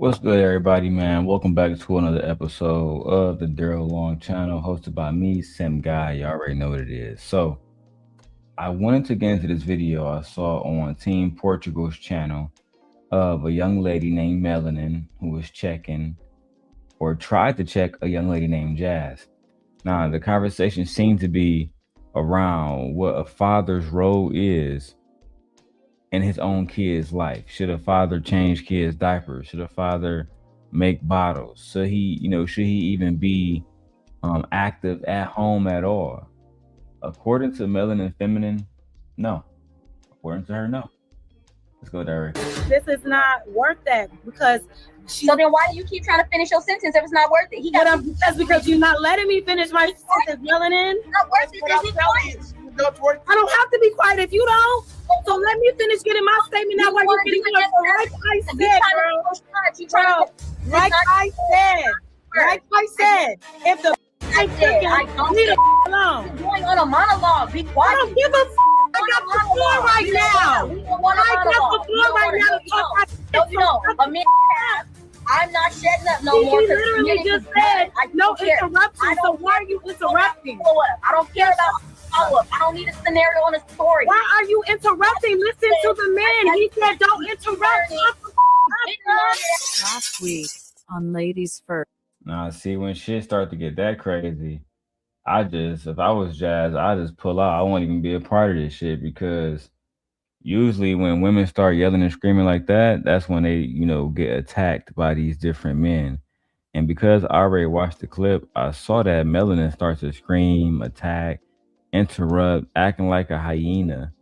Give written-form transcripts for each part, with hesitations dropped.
What's good, everybody, man? Welcome back to another episode of the Darrel Long channel, hosted by me, Sim Guy. You already know what it is. So, I wanted to get into this video I saw on Team Portugal's channel of a young lady named Melanin who was checking or tried to check a young lady named Jazz. Now, the conversation seemed to be around what a father's role is in his own kid's life. Should a father change kids' diapers? Should a father make bottles? Should he even be active at home at all? According to Melanin Feminine, no. According to her, no. Let's go, Derek. This is not worth that because So then why do you keep trying to finish your sentence if it's not worth it? that's because you're not letting me finish my sentence, Melanin. It's not worth it. Then be quiet. I don't have to be quiet if you don't. So let me finish getting my statement out while you're getting yours. Like I said, bro. Like I said, if the I don't leave care. the alone. You're going on a monologue. Be I quiet. don't give a I got the floor right now. I got the floor right now to talk my No, you don't. A minute passed. I'm not shedding up no more. You literally just said no interruption. So why are you interrupting? I don't care about follow-up. I don't need a scenario on a story. Why are you interrupting? Listen to the man. He said don't interrupt. Last week on Ladies First. Now, see, when shit start to get that crazy, if I was Jazz, I just pull out. I won't even be a part of this shit because usually when women start yelling and screaming like that, that's when they, get attacked by these different men. And because I already watched the clip, I saw that Melanin starts to scream, attack, interrupt, acting like a hyena,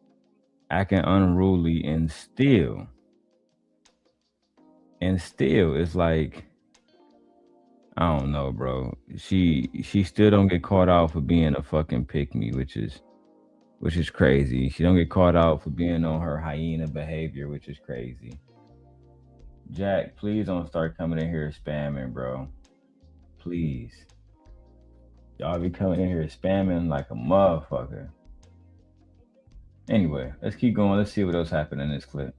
acting unruly, and still it's like, I don't know, bro. She still don't get caught out for being a fucking pick-me, which is crazy. She don't get caught out for being on her hyena behavior, which is crazy. Jack, please don't start coming in here spamming, bro. Please. Y'all be coming in here spamming like a motherfucker. Anyway, let's keep going. Let's see what else happened in this clip.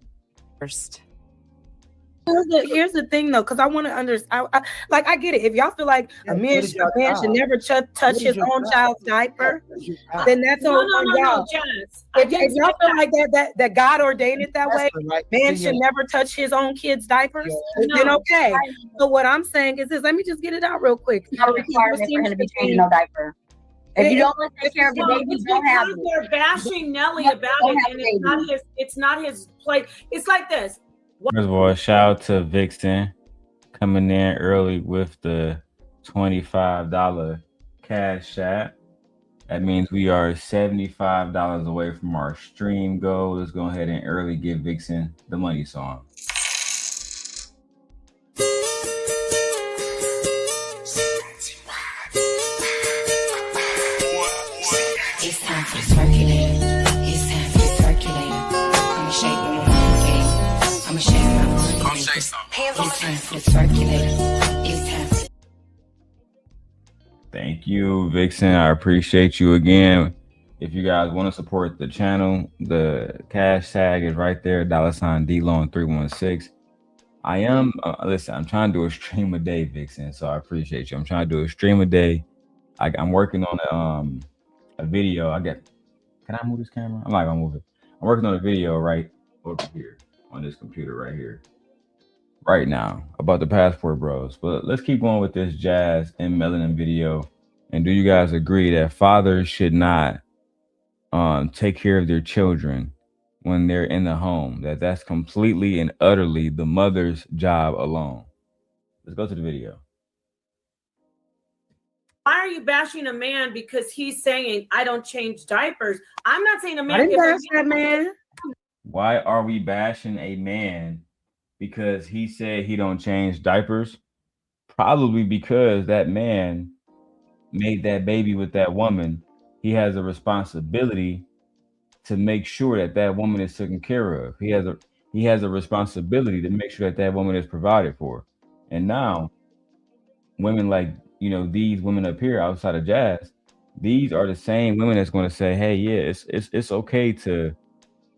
First. Here's the thing, though, because I want to understand. I get it. If y'all feel like a man should never touch his own child's diaper, then that's on y'all. If y'all feel like that God ordained it that way, man should never touch his own kid's diapers, then okay. So what I'm saying is this. Let me just get it out real quick. Not a requirement for him to be changing no diaper. If you don't want to take care of your baby, you don't have it. They're bashing Nelly about it, and it's not his place. It's like this. First of all, shout out to Vixen coming in early with the $25 cash app. That means we are $75 away from our stream goal. Let's go ahead and early give Vixen the money song. It's time for the circulator. It's time for the circulator. I'ma shake my monkey. I'ma shake my monkey. Come shake some. It's time for the circulator. It's time for. Thank you, Vixen. I appreciate you again. If you guys want to support the channel, the cash tag is right there, $DLong316. I am, listen, I'm trying to do a stream a day, Vixen, so I appreciate you. I'm trying to do a stream a day. I'm working on a video. Can I move this camera? I'm not gonna move it. I'm working on a video right over here on this computer right here, right now, about the Passport Bros. But let's keep going with this Jazz and Melanin video. And do you guys agree that fathers should not take care of their children when they're in the home? That's completely and utterly the mother's job alone. Let's go to the video. Why are you bashing a man because he's saying I don't change diapers? I'm not saying a man. I didn't bash that man. Why are we bashing a man because he said he don't change diapers? Probably because that man made that baby with that woman. He has a responsibility to make sure that that woman is taken care of. He has a responsibility to make sure that that woman is provided for. And now, women like, these women up here outside of Jazz, these are the same women that's going to say, hey, yeah, it's okay to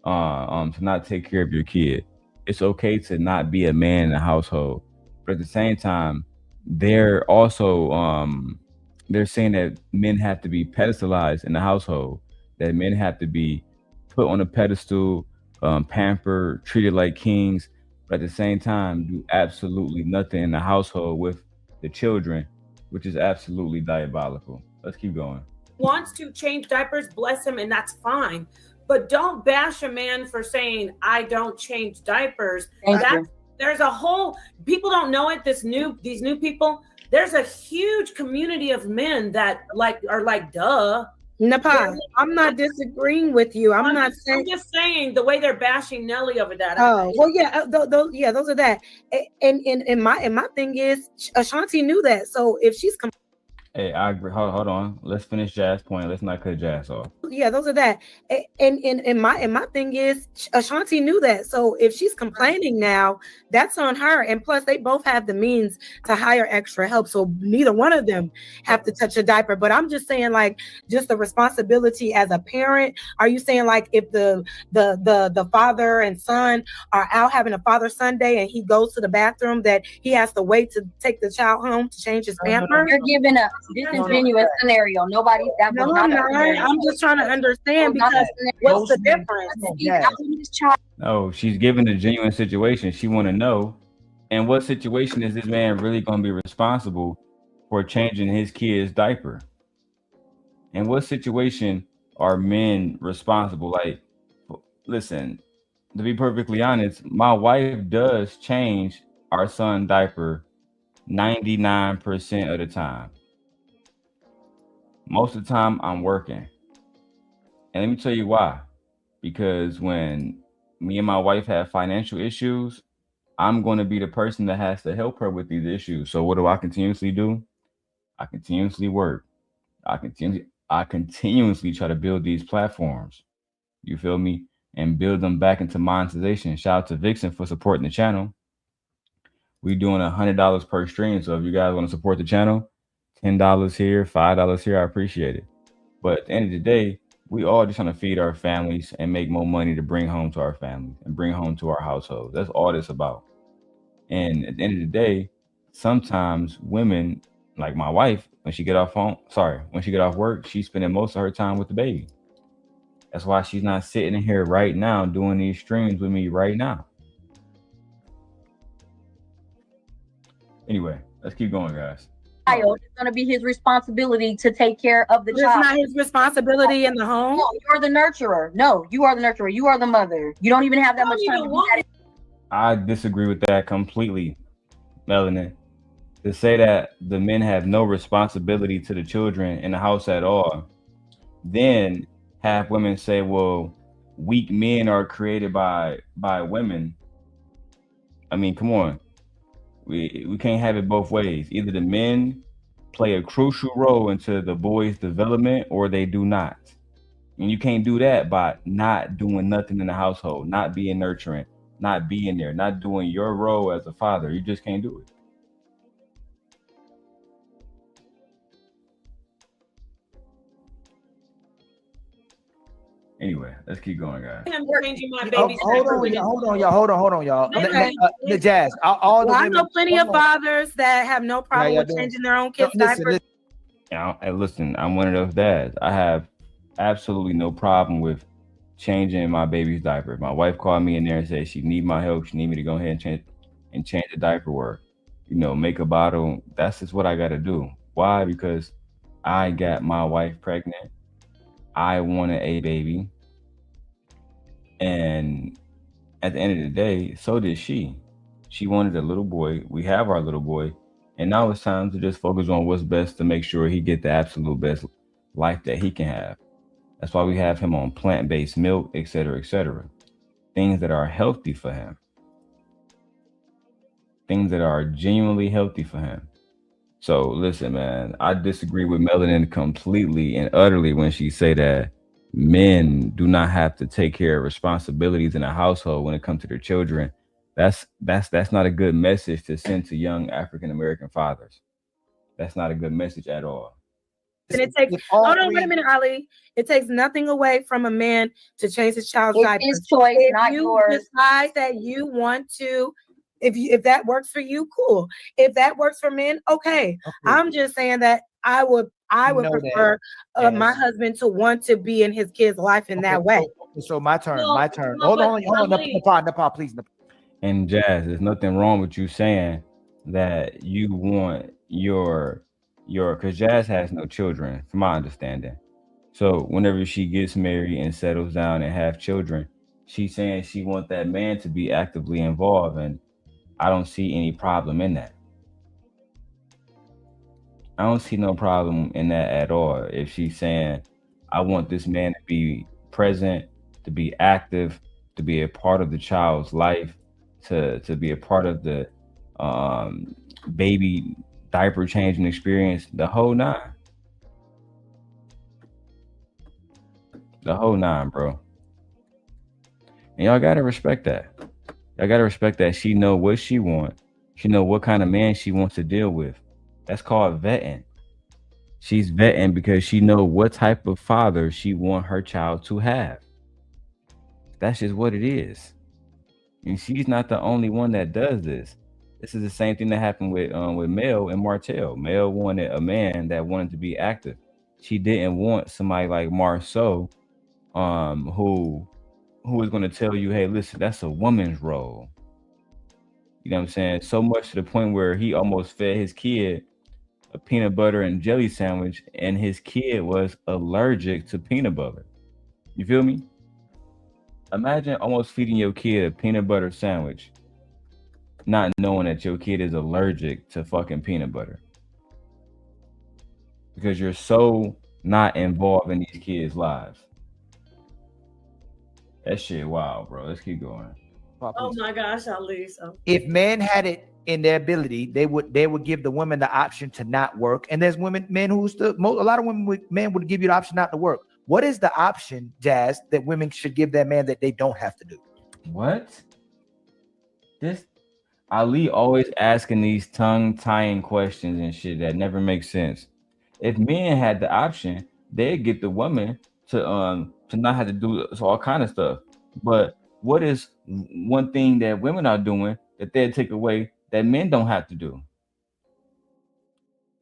not take care of your kid. It's okay to not be a man in the household. But at the same time, they're also they're saying that men have to be pedestalized in the household, that men have to be put on a pedestal, pampered, treated like kings, but at the same time do absolutely nothing in the household with the children, which is absolutely diabolical. Let's keep going. Wants to change diapers, bless him, and that's fine. But don't bash a man for saying I don't change diapers. There's a whole, people don't know it. These new people, there's a huge community of men that are like, duh. Napa, I'm not disagreeing with you. I'm just saying the way they're bashing Nelly over that. Oh, well, yeah, those are that. And my thing is, Ashanti knew that. So if she's Hey, I agree. Hold on. Let's finish Jazz point. Let's not cut Jazz off. Yeah, those are that. And my thing is, Ashanti knew that. So if she's complaining now, that's on her. And plus, they both have the means to hire extra help. So neither one of them have to touch a diaper. But I'm just saying, like, just the responsibility as a parent. Are you saying, like, if the father and son are out having a Father Sunday and he goes to the bathroom, that he has to wait to take the child home to change his pamper? You're giving a disingenuous scenario. Nobody that was not. I'm just trying to understand because what's the difference? No, she's given a genuine situation. She want to know, and what situation is this man really going to be responsible for changing his kid's diaper? And what situation are men responsible? Like, listen, to be perfectly honest, my wife does change our son's diaper 99% of the time. Most of the time I'm working. And let me tell you why. Because when me and my wife have financial issues, I'm going to be the person that has to help her with these issues. So what do I continuously do? I continuously work. I continuously try to build these platforms. You feel me? And build them back into monetization. Shout out to Vixen for supporting the channel. We're doing $100 per stream. So if you guys want to support the channel, $10 here, $5 here, I appreciate it. But at the end of the day, we all just trying to feed our families and make more money to bring home to our families and bring home to our households. That's all this about. And at the end of the day, sometimes women, like my wife, when she get off work, she's spending most of her time with the baby. That's why she's not sitting in here right now doing these streams with me right now. Anyway, let's keep going, guys. It's going to be his responsibility to take care of the child. It's not his responsibility in the home. No, you're the nurturer. No, you are the nurturer. You are the mother. You don't even have that much time to do that. I disagree with that completely, Melanin. To say that the men have no responsibility to the children in the house at all, then have women say, well, weak men are created by women. I mean, come on. We can't have it both ways. Either the men play a crucial role into the boys' development or they do not. And you can't do that by not doing nothing in the household, not being nurturing, not being there, not doing your role as a father. You just can't do it. Anyway, let's keep going, guys. I'm changing my baby's Hold on, y'all. The Jazz. I know plenty of fathers that have no problem with changing their own kids' diapers. Listen, I'm one of those dads. I have absolutely no problem with changing my baby's diaper. My wife called me in there and said she need my help. She need me to go ahead and change the diaper work. Make a bottle. That's just what I got to do. Why? Because I got my wife pregnant. I wanted a baby. And at the end of the day, so did she. She wanted a little boy. We have our little boy. And now it's time to just focus on what's best to make sure he get the absolute best life that he can have. That's why we have him on plant-based milk, et cetera, things that are healthy for him. Things that are genuinely healthy for him. So listen, man, I disagree with Melanin completely and utterly when she say that men do not have to take care of responsibilities in a household when it comes to their children. That's not a good message to send to young African American fathers. That's not a good message at all. And it takes hold on, wait a minute, Ali. It takes nothing away from a man to change his child's diapers. It's his choice, not yours. If you decide that you want to If that works for you, cool. If that works for men, okay. I'm just saying that I would prefer my husband to want to be in his kid's life in that way. So my turn. Hold on. Nepal, please. And Jazz, there's nothing wrong with you saying that you want your because Jazz has no children, from my understanding. So whenever she gets married and settles down and have children, she's saying she wants that man to be actively involved, and I don't see any problem in that. I don't see no problem in that at all. If she's saying, I want this man to be present, to be active, to be a part of the child's life, to be a part of the baby diaper changing experience, the whole nine. The whole nine, bro. And y'all gotta respect that. Y'all gotta respect that she know what she wants. She know what kind of man she wants to deal with. That's called vetting. She's vetting because she know what type of father she want her child to have. That's just what it is. And she's not the only one that does this. This is the same thing that happened with Mel and Martell. Mel wanted a man that wanted to be active. She didn't want somebody like Marceau, who is going to tell you, hey, listen, that's a woman's role. You know what I'm saying? So much to the point where he almost fed his kid a peanut butter and jelly sandwich, and his kid was allergic to peanut butter. You feel me? Imagine almost feeding your kid a peanut butter sandwich, not knowing that your kid is allergic to fucking peanut butter. Because you're so not involved in these kids' lives. That shit wild, bro. Let's keep going. Oh my gosh, Ali. So if men had it in their ability, they would give the women the option to not work. And there's men who a lot of men would give you the option not to work. What is the option, Jazz, that women should give their man that they don't have to do? What? This Ali always asking these tongue-tying questions and shit that never make sense. If men had the option, they'd get the woman to not have to do all kind of stuff. But what is one thing that women are doing that they'd take away that men don't have to do?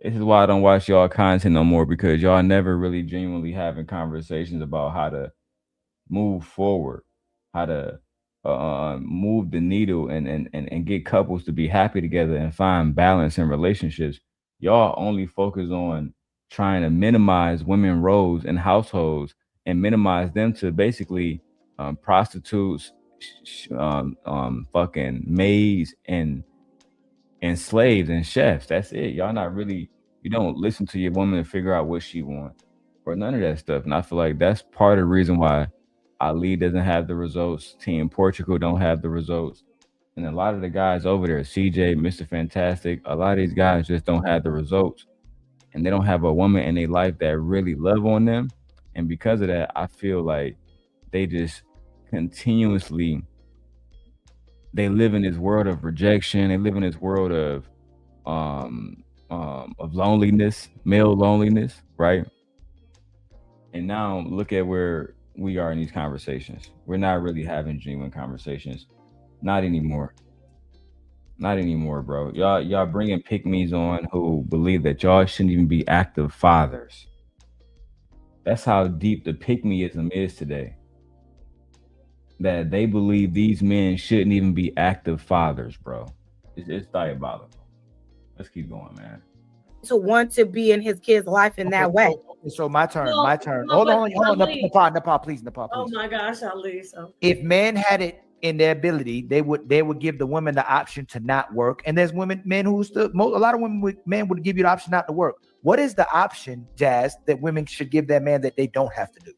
This is why I don't watch y'all content no more, because y'all never really genuinely having conversations about how to move forward, how to move the needle and get couples to be happy together and find balance in relationships. Y'all only focus on trying to minimize women roles in households and minimize them to basically prostitutes, fucking maids and slaves and chefs. That's it. Y'all not really, you don't listen to your woman to figure out what she wants or none of that stuff. And I feel like that's part of the reason why Ali doesn't have the results. Team Portugal don't have the results. And a lot of the guys over there, CJ, Mr. Fantastic, a lot of these guys just don't have the results. And they don't have a woman in their life that really love on them. And because of that, I feel like they just continuously, they live in this world of rejection. They live in this world of loneliness, male loneliness, right? And now look at where we are in these conversations. We're not really having genuine conversations. Not anymore. Not anymore, bro. Y'all bringing PickMes on who believe that y'all shouldn't even be active fathers. That's how deep the PickMeism is today. That they believe these men shouldn't even be active fathers, bro. It's diabolical. Let's keep going, man. To want to be in his kid's life in that way. So my turn. Hold on, Nepal, please. Oh my gosh, Ali. So if men had it in their ability, they would give the women the option to not work. And there's men who a lot of men would give you the option not to work. What is the option, Jazz, that women should give their man that they don't have to do?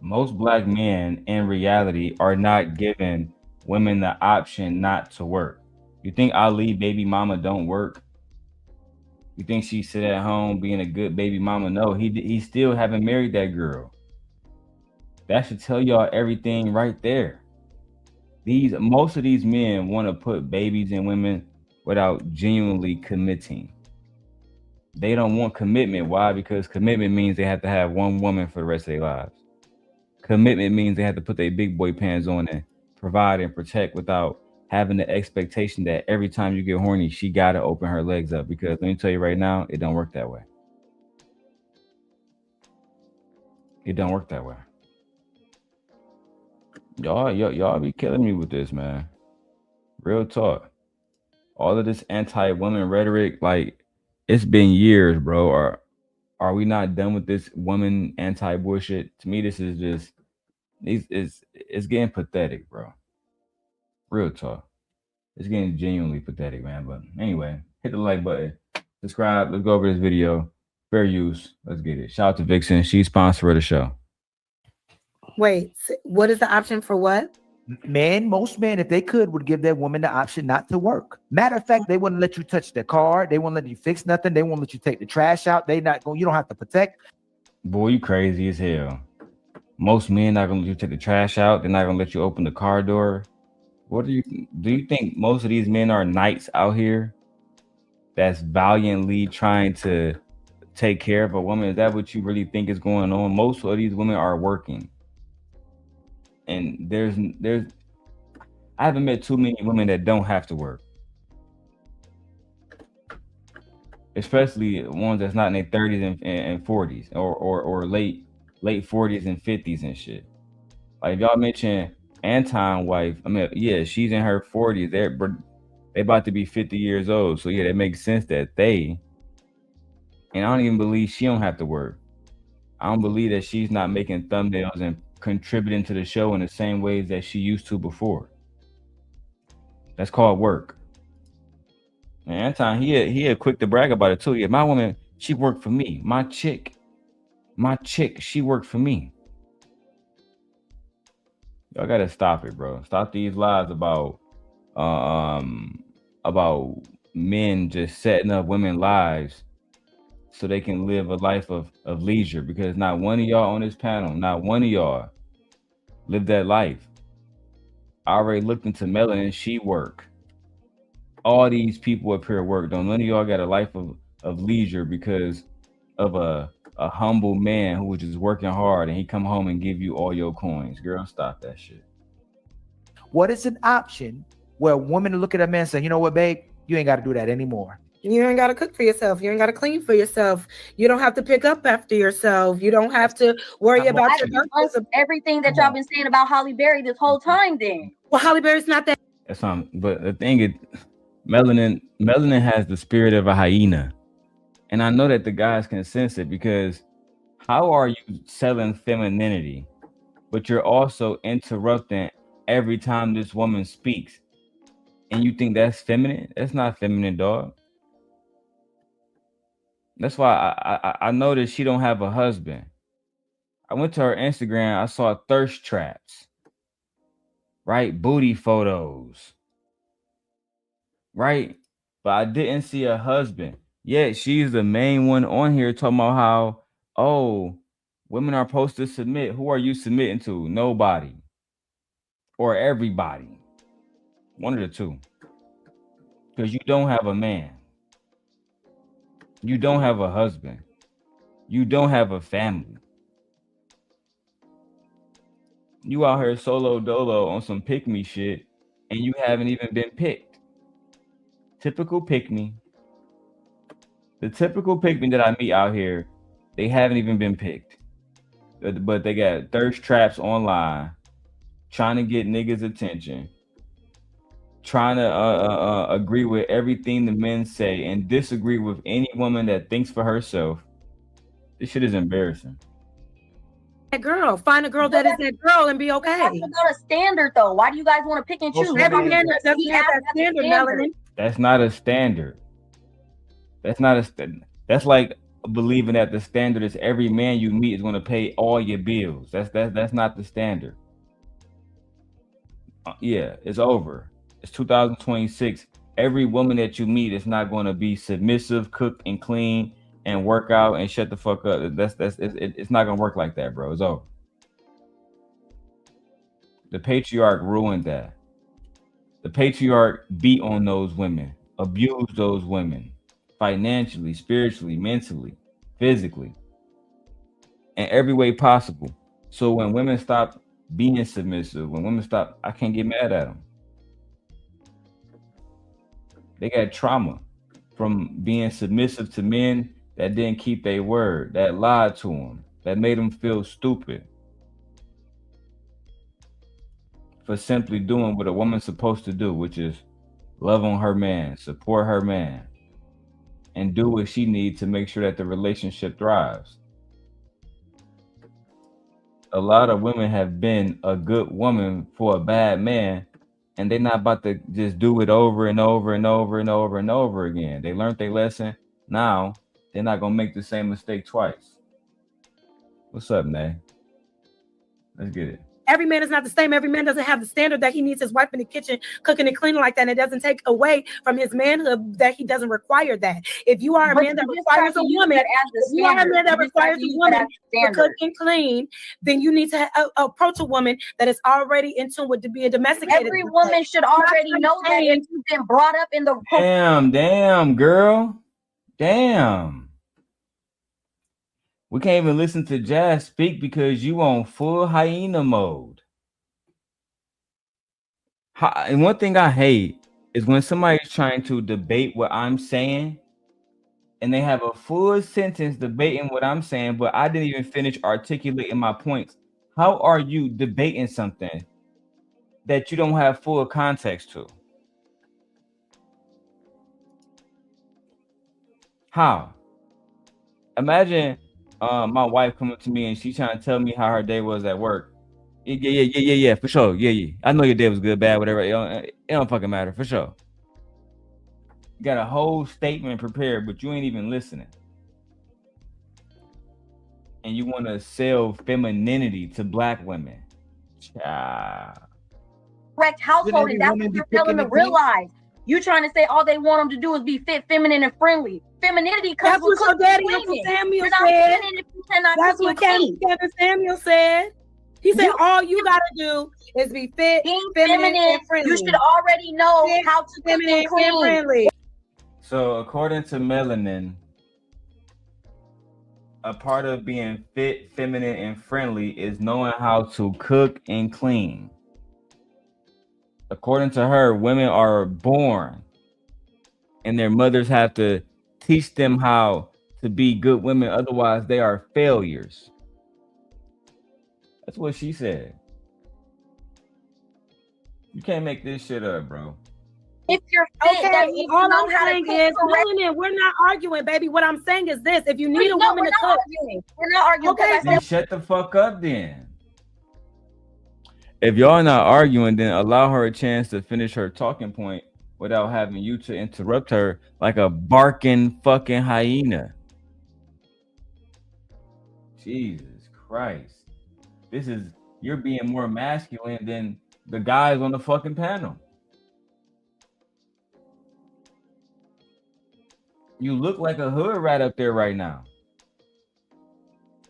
Most black men in reality are not giving women the option not to work. You think Ali baby mama don't work? You think she sit at home being a good baby mama? No, he still haven't married that girl. That should tell y'all everything right there. Most of these men want to put babies in women without genuinely committing. They don't want commitment. Why? Because commitment means they have to have one woman for the rest of their lives. Commitment means they have to put their big boy pants on and provide and protect without having the expectation that every time you get horny, she got to open her legs up. Because let me tell you right now, it don't work that way. It don't work that way. Y'all be killing me with this, man. Real talk. All of this anti-woman rhetoric, like, it's been years, bro. Are we not done with this woman anti-bullshit? To me, this is just, it's getting pathetic, bro. Real talk. It's getting genuinely pathetic, man. But anyway, hit the like button, subscribe. Let's go over this video. Fair use. Let's get it. Shout out to Vixen. She's sponsor of the show. Wait, what is the option for what? Most men, if they could, would give their woman the option not to work. Matter of fact, they wouldn't let you touch their car. They won't let you fix nothing. They won't let you take the trash out. They not going. You don't have to protect. Boy, you crazy as hell. Most men not gonna let you take the trash out. They're not gonna let you open the car door. What do you think most of these men are knights out here that's valiantly trying to take care of a woman? Is that what you really think is going on? Most of these women are working. And there's I haven't met too many women that don't have to work. Especially ones that's not in their 30s and 40s or late 40s and 50s and shit. Like, if y'all mention Anton wife, I mean, yeah, she's in her 40s. They about to be 50 years old. So yeah, that makes sense that and I don't even believe she don't have to work. I don't believe that she's not making thumbnails and contributing to the show in the same ways that she used to before. That's called work. And Anton, he had quick to brag about it too. Yeah, my woman, she worked for me. My chick, she worked for me. Y'all gotta stop it, bro. Stop these lies about men just setting up women's lives so they can live a life of leisure, because not one of y'all on this panel, not one of y'all live that life. I already looked into Melanin. She work. All these people up here work. Don't none of y'all got a life of leisure because of a humble man who was just working hard and he come home and give you all your coins. Girl, stop that shit. What is an option where a woman look at a man and say, you know what, babe, you ain't got to do that anymore. You ain't got to cook for yourself. You ain't got to clean for yourself. You don't have to pick up after yourself. You don't have to worry about everything that y'all been saying about Holly Berry this whole time. Then, well, Holly Berry's not that. That's something. But the thing is, Melanin has the spirit of a hyena, and I know that the guys can sense it, because how are you selling femininity, but you're also interrupting every time this woman speaks, and you think that's feminine? That's not feminine, dog. That's why I noticed she don't have a husband. I went to her Instagram. I saw thirst traps, right? Booty photos, right? But I didn't see a husband. Yet she's the main one on here talking about how, oh, women are supposed to submit. Who are you submitting to? Nobody. Or everybody. One of the two. Because you don't have a man. You don't have a husband. You don't have a family. You out here solo dolo on some PickMe shit, and you haven't even been picked. Typical PickMe. The typical PickMe that I meet out here, they haven't even been picked. But they got thirst traps online, trying to get niggas' attention, trying to agree with everything the men say and disagree with any woman that thinks for herself. This shit is embarrassing. That girl, find a girl that is that girl and be okay. That's not a standard, though. Why do you guys want to pick and choose? Every man doesn't have that standard, Melanin. That's not a standard. That's not a standard. That's like believing that the standard is every man you meet is going to pay all your bills. That's not the standard. Yeah, it's over. It's 2026. Every woman that you meet is not going to be submissive, cook and clean and work out and shut the fuck up. It's not going to work like that, bro. It's over. The patriarch ruined that. The patriarch beat on those women, abused those women financially, spiritually, mentally, physically, in every way possible. So when women stop being submissive, when women stop, I can't get mad at them. They got trauma from being submissive to men that didn't keep their word, that lied to them, that made them feel stupid for simply doing what a woman's supposed to do, which is love on her man, support her man, and do what she needs to make sure that the relationship thrives. A lot of women have been a good woman for a bad man, and they're not about to just do it over and over and over and over and over again. They learned their lesson. Now they're not gonna make the same mistake twice. What's up, Nay? Let's get it. Every man is not the same. Every man doesn't have the standard that he needs his wife in the kitchen cooking and cleaning like that. And it doesn't take away from his manhood that he doesn't require that. If you are a man that requires a woman, to cook and clean, then you need to approach a woman that is already in tune with to be a domesticated. Every woman should already know that if you've been brought up in the Damn, girl. Damn. We can't even listen to Jazz speak because you on full hyena mode. And one thing I hate is when somebody's trying to debate what I'm saying and they have a full sentence debating what I'm saying, but I didn't even finish articulating my points. How are you debating something that you don't have full context to? How? Imagine my wife coming to me and she's trying to tell me how her day was at work. Yeah, for sure. Yeah. I know your day was good, bad, whatever. It don't fucking matter, for sure. You got a whole statement prepared, but you ain't even listening. And you want to sell femininity to black women. Child. Correct household, and that's what you're failing to realize. You trying to say all they want them to do is be fit, feminine, and friendly. Femininity comes with That's what Daddy Uncle Samuel said. That's what Kevin Samuel said. He said all you gotta do is be fit, feminine, and friendly. You should already know how to cook and clean. So according to Melanin, a part of being fit, feminine, and friendly is knowing how to cook and clean. According to her, women are born and their mothers have to teach them how to be good women. Otherwise, they are failures. That's what she said. You can't make this shit up, bro. If you're fit, that means all you know I'm how saying to is, cook. we're not arguing, baby. What I'm saying is this: if you need a woman to cook, we're not arguing. Okay, then shut the fuck up, then. If y'all not arguing, then allow her a chance to finish her talking point without having you to interrupt her like a barking fucking hyena. Jesus Christ. You're being more masculine than the guys on the fucking panel. You look like a hood rat up there right now.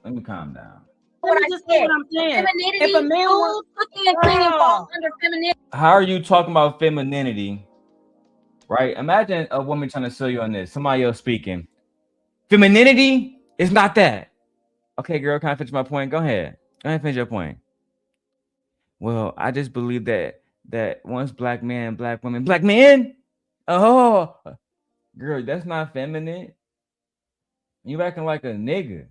Let me calm down. Let me just say what I'm saying. If a man wants cooking and cleaning falls under femininity. How are you talking about femininity? Right? Imagine a woman trying to sell you on this. Somebody else speaking. Femininity is not that. Okay, girl, can I finish my point? Go ahead. Go ahead and finish your point. Well, I just believe that once black men, black women, black men. Oh, girl, that's not feminine. You acting like a nigga.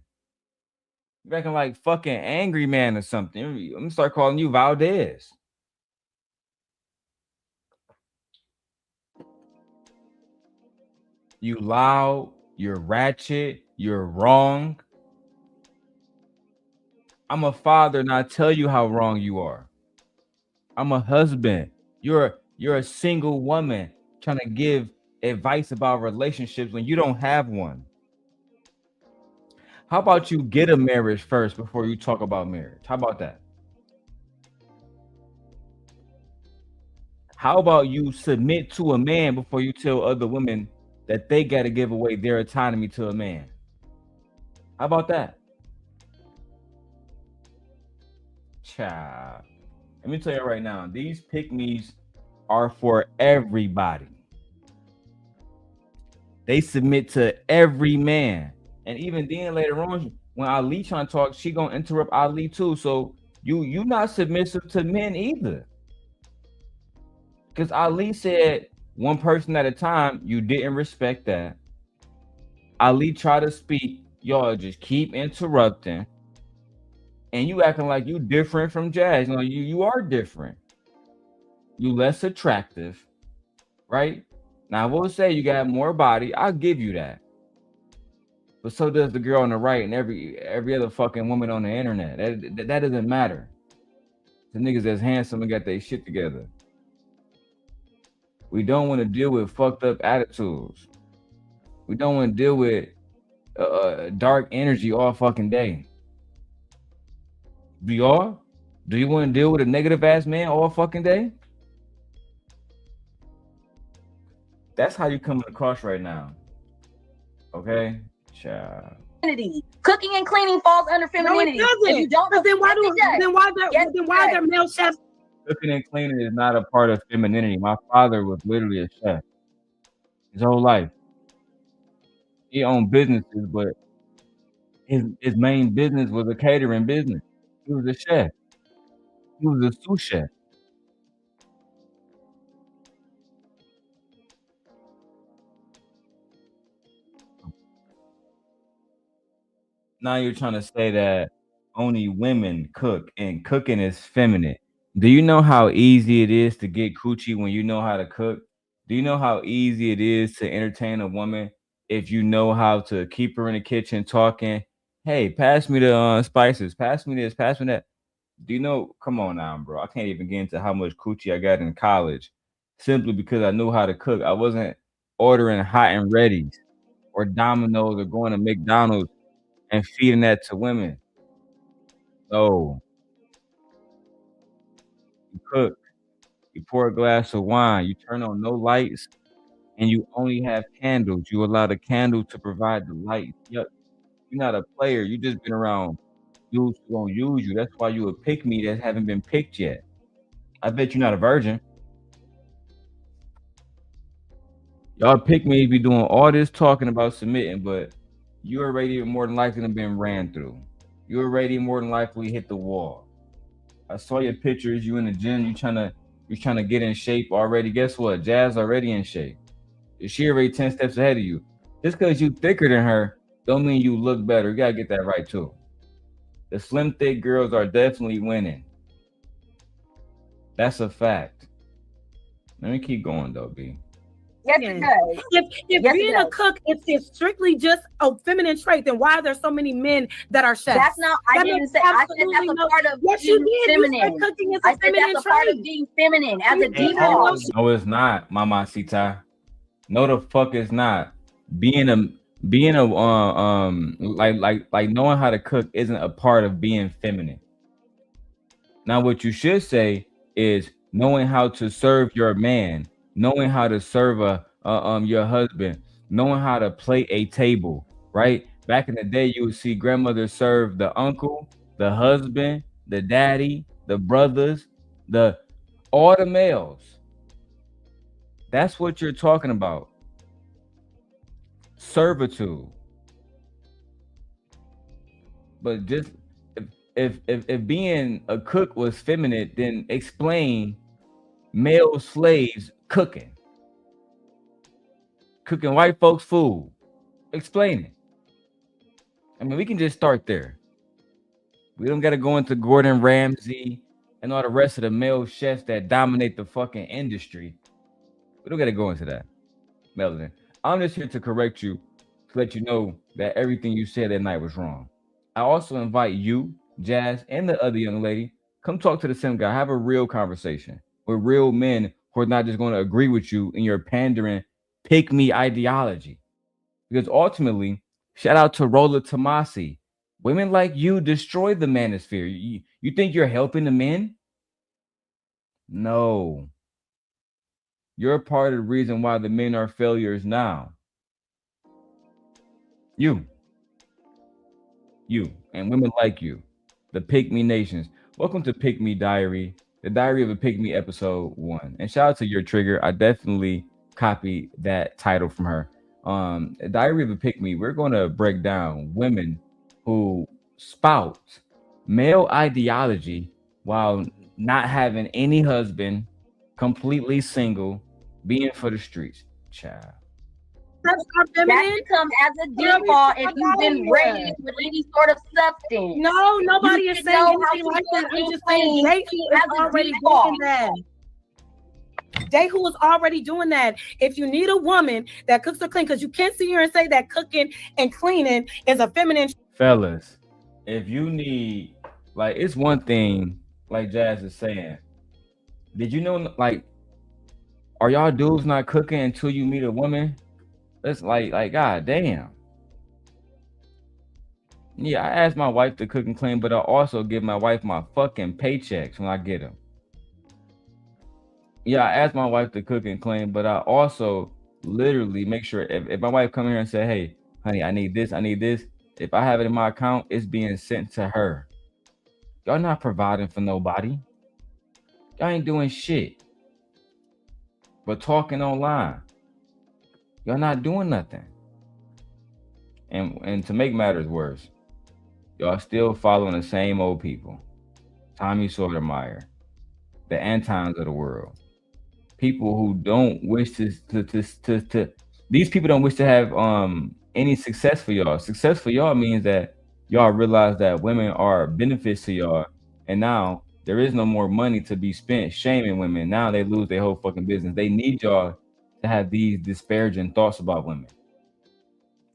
You acting like fucking angry man or something. I'm gonna start calling you Valdez. You loud, you're ratchet, you're wrong. I'm a father and I tell you how wrong you are. I'm a husband. You're a single woman trying to give advice about relationships when you don't have one. How about you get a marriage first before you talk about marriage? How about that? How about you submit to a man before you tell other women that they got to give away their autonomy to a man? How about that? Child. Let me tell you right now, these PickMes are for everybody. They submit to every man. And even then later on, when Ali trying to talk, she gonna interrupt Ali too. So you not submissive to men either. Because Ali said one person at a time. You didn't respect that. Ali tried to speak. Y'all just keep interrupting. And you acting like you different from Jazz. You know, you are different. You less attractive, right? Now I will say you got more body. I'll give you that. But so does the girl on the right and every other fucking woman on the internet. That doesn't matter. The niggas that's handsome and got their shit together. We don't want to deal with fucked up attitudes. We don't want to deal with dark energy all fucking day. Do y'all? Do you want to deal with a negative ass man all fucking day? That's how you coming across right now. Okay? Child. Cooking and cleaning falls under femininity. No, it doesn't. If you don't know, then why are there male chefs? Cooking and cleaning is not a part of femininity. My father was literally a chef his whole life. He owned businesses, but his main business was a catering business. He was a chef. He was a sous chef. Now you're trying to say that only women cook and cooking is feminine. Do you know how easy it is to get coochie when you know how to cook? Do you know how easy it is to entertain a woman if you know how to keep her in the kitchen talking? Hey, pass me the spices. Pass me this. Pass me that. Do you know? Come on now, bro. I can't even get into how much coochie I got in college simply because I knew how to cook. I wasn't ordering hot and readies or Domino's or going to McDonald's and feeding that to women. No, you cook, you pour a glass of wine, you turn on no lights, and you only have candles. You allow the candle to provide the light. Yep, you're not a player. You just been around dudes who don't use you. That's why you a pick me that haven't been picked yet. I bet you're not a virgin. Y'all pick me be doing all this talking about submitting, but you already more than likely been ran through. You already more than likely hit the wall. I saw your pictures. You in the gym. You trying to get in shape already. Guess what? Jazz already in shape. She already 10 steps ahead of you. Just because you thicker than her, don't mean you look better. You gotta get that right too. The slim thick girls are definitely winning. That's a fact. Let me keep going though, B. Yes, it does. If Yes, being it a does. cook is strictly just a feminine trait, then why are there so many men that are chefs? That's not. I That didn't makes say. I said that's absolutely a no- part of Yes, being you did. You feminine. said cooking is I a said feminine that's a part trait. of being feminine as a You said default. No, it's not, Mama Sita. No, the fuck it's not. Being a like knowing how to cook isn't a part of being feminine. Now, what you should say is knowing how to serve your man, knowing how to serve your husband, knowing how to play a table, right? Back in the day, you would see grandmothers serve the uncle, the husband, the daddy, the brothers, the all the males. That's what you're talking about. Servitude. But just if being a cook was feminine, then explain male slaves cooking white folks food. Explain it. I mean, we can just start there. We don't got to go into Gordon Ramsay and all the rest of the male chefs that dominate the fucking industry. We don't got to go into that. Melanin, I'm just here to correct you, to let you know that everything you said that night was wrong. I also invite you, Jazz, and the other young lady, come talk to the sim guy. Have a real conversation with real men who are not just going to agree with you in your pandering, pick me ideology. Because ultimately, shout out to Rolla Tomasi. Women like you destroy the manosphere. You think you're helping the men? No. You're a part of the reason why the men are failures now. You and women like you, the Pick Me Nations. Welcome to Pick Me Diary, the Diary of a Pick Me episode 1. And shout out to Your Trigger. I definitely copied that title from her. Diary of a Pick Me. We're going to break down women who spout male ideology while not having any husband, completely single, being for the streets, child. That's our feminine. That becomes as a default if you've been raised with any sort of substance. No, nobody is saying anything like that. I'm just saying Day who is already doing that. Day who is already doing that. If you need a woman that cooks or cleans, because you can't sit here and say that cooking and cleaning is a feminine. Fellas, if you need, like, it's one thing, like Jazz is saying. Did you know, like, are y'all dudes not cooking until you meet a woman? It's like, god damn. Yeah, I asked my wife to cook and clean, but I also give my wife my fucking paychecks when I get them. Yeah, I asked my wife to cook and clean, but I also literally make sure if my wife come here and say, hey, honey, I need this. If I have it in my account, it's being sent to her. Y'all not providing for nobody. Y'all ain't doing shit but talking online. Y'all not doing nothing. And to make matters worse, y'all still following the same old people. Tommy Sotomayor, the Antons of the world. People who don't wish to these people don't wish to have any success for y'all. Success for y'all means that y'all realize that women are benefits to y'all, and now there is no more money to be spent shaming women. Now they lose their whole fucking business. They need y'all to have these disparaging thoughts about women.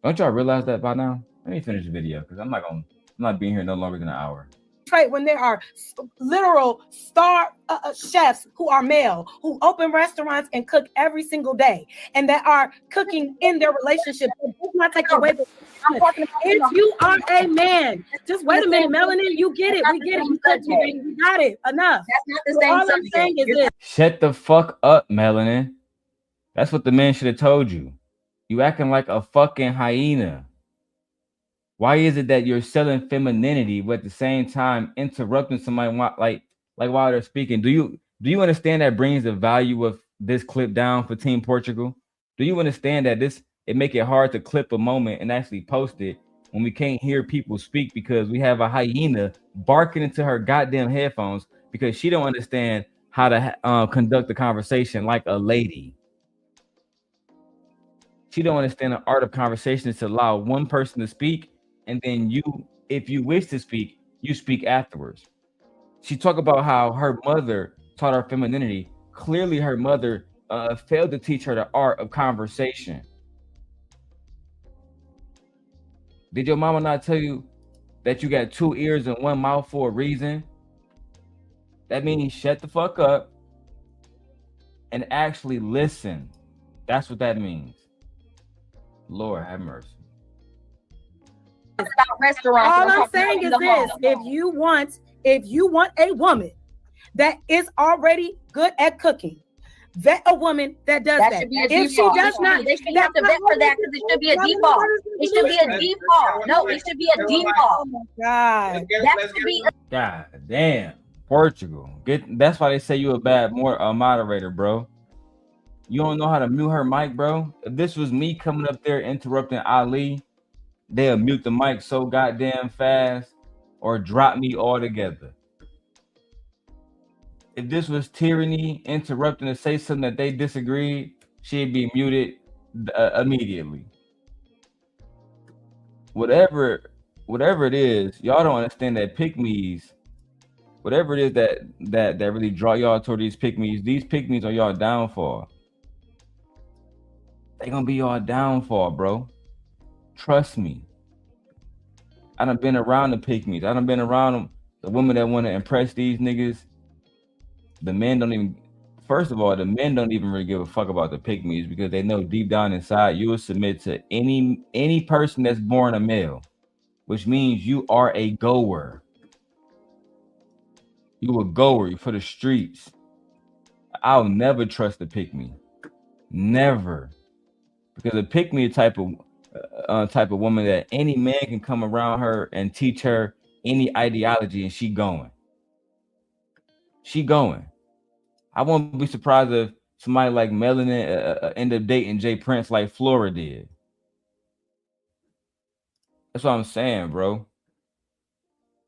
Don't y'all realize that by now? Let me finish the video because I'm not being here no longer than an hour. When there are literal star chefs who are male, who open restaurants and cook every single day, and that are cooking in their relationship. It does not take away the if you are a man, just wait a minute, Melanin, you get it. We get it. You said you got it. Enough. That's not the same. All I'm saying is this. Shut the fuck up, Melanin. That's what the man should have told you. You acting like a fucking hyena. Why is it that you're selling femininity, but at the same time interrupting somebody like while they're speaking? Do you understand that brings the value of this clip down for Team Portugal? Do you understand that it make it hard to clip a moment and actually post it when we can't hear people speak because we have a hyena barking into her goddamn headphones because she don't understand how to conduct the conversation like a lady. She don't understand the art of conversation is to allow one person to speak, and then you, if you wish to speak, you speak afterwards. She talked about how her mother taught her femininity. Clearly, her mother failed to teach her the art of conversation. Did your mama not tell you that you got 2 ears and 1 mouth for a reason? That means shut the fuck up and actually listen. That's what that means. Lord have mercy. About restaurants. All I'm saying is this: if you want a woman that is already good at cooking, vet a woman that does that. If she does not, they should have to vet for that because it should be a default. It should be a default. No, it should be a default. Oh my God, that should be. God damn, Portugal. That's why they say you a bad moderator, bro. You don't know how to mute her mic, bro. If this was me coming up there interrupting Ali, they'll mute the mic so goddamn fast or drop me altogether. If this was Tyranny interrupting to say something that they disagreed, she'd be muted immediately. Whatever it is, y'all don't understand that PickMes, whatever it is that really draw y'all toward these PickMes are y'all downfall. They gonna be your downfall, bro. Trust me. I done been around the PickMes. I done been around them. The women that want to impress these niggas. The men don't even. First of all, the men don't even really give a fuck about the PickMes because they know deep down inside you will submit to any person that's born a male, which means you are a goer. You a goer for the streets. I'll never trust the PickMe. Never. Because a PickMe type of woman that any man can come around her and teach her any ideology and she going. I won't be surprised if somebody like Melanin end up dating Jay Prince like Flora did. That's what I'm saying, bro.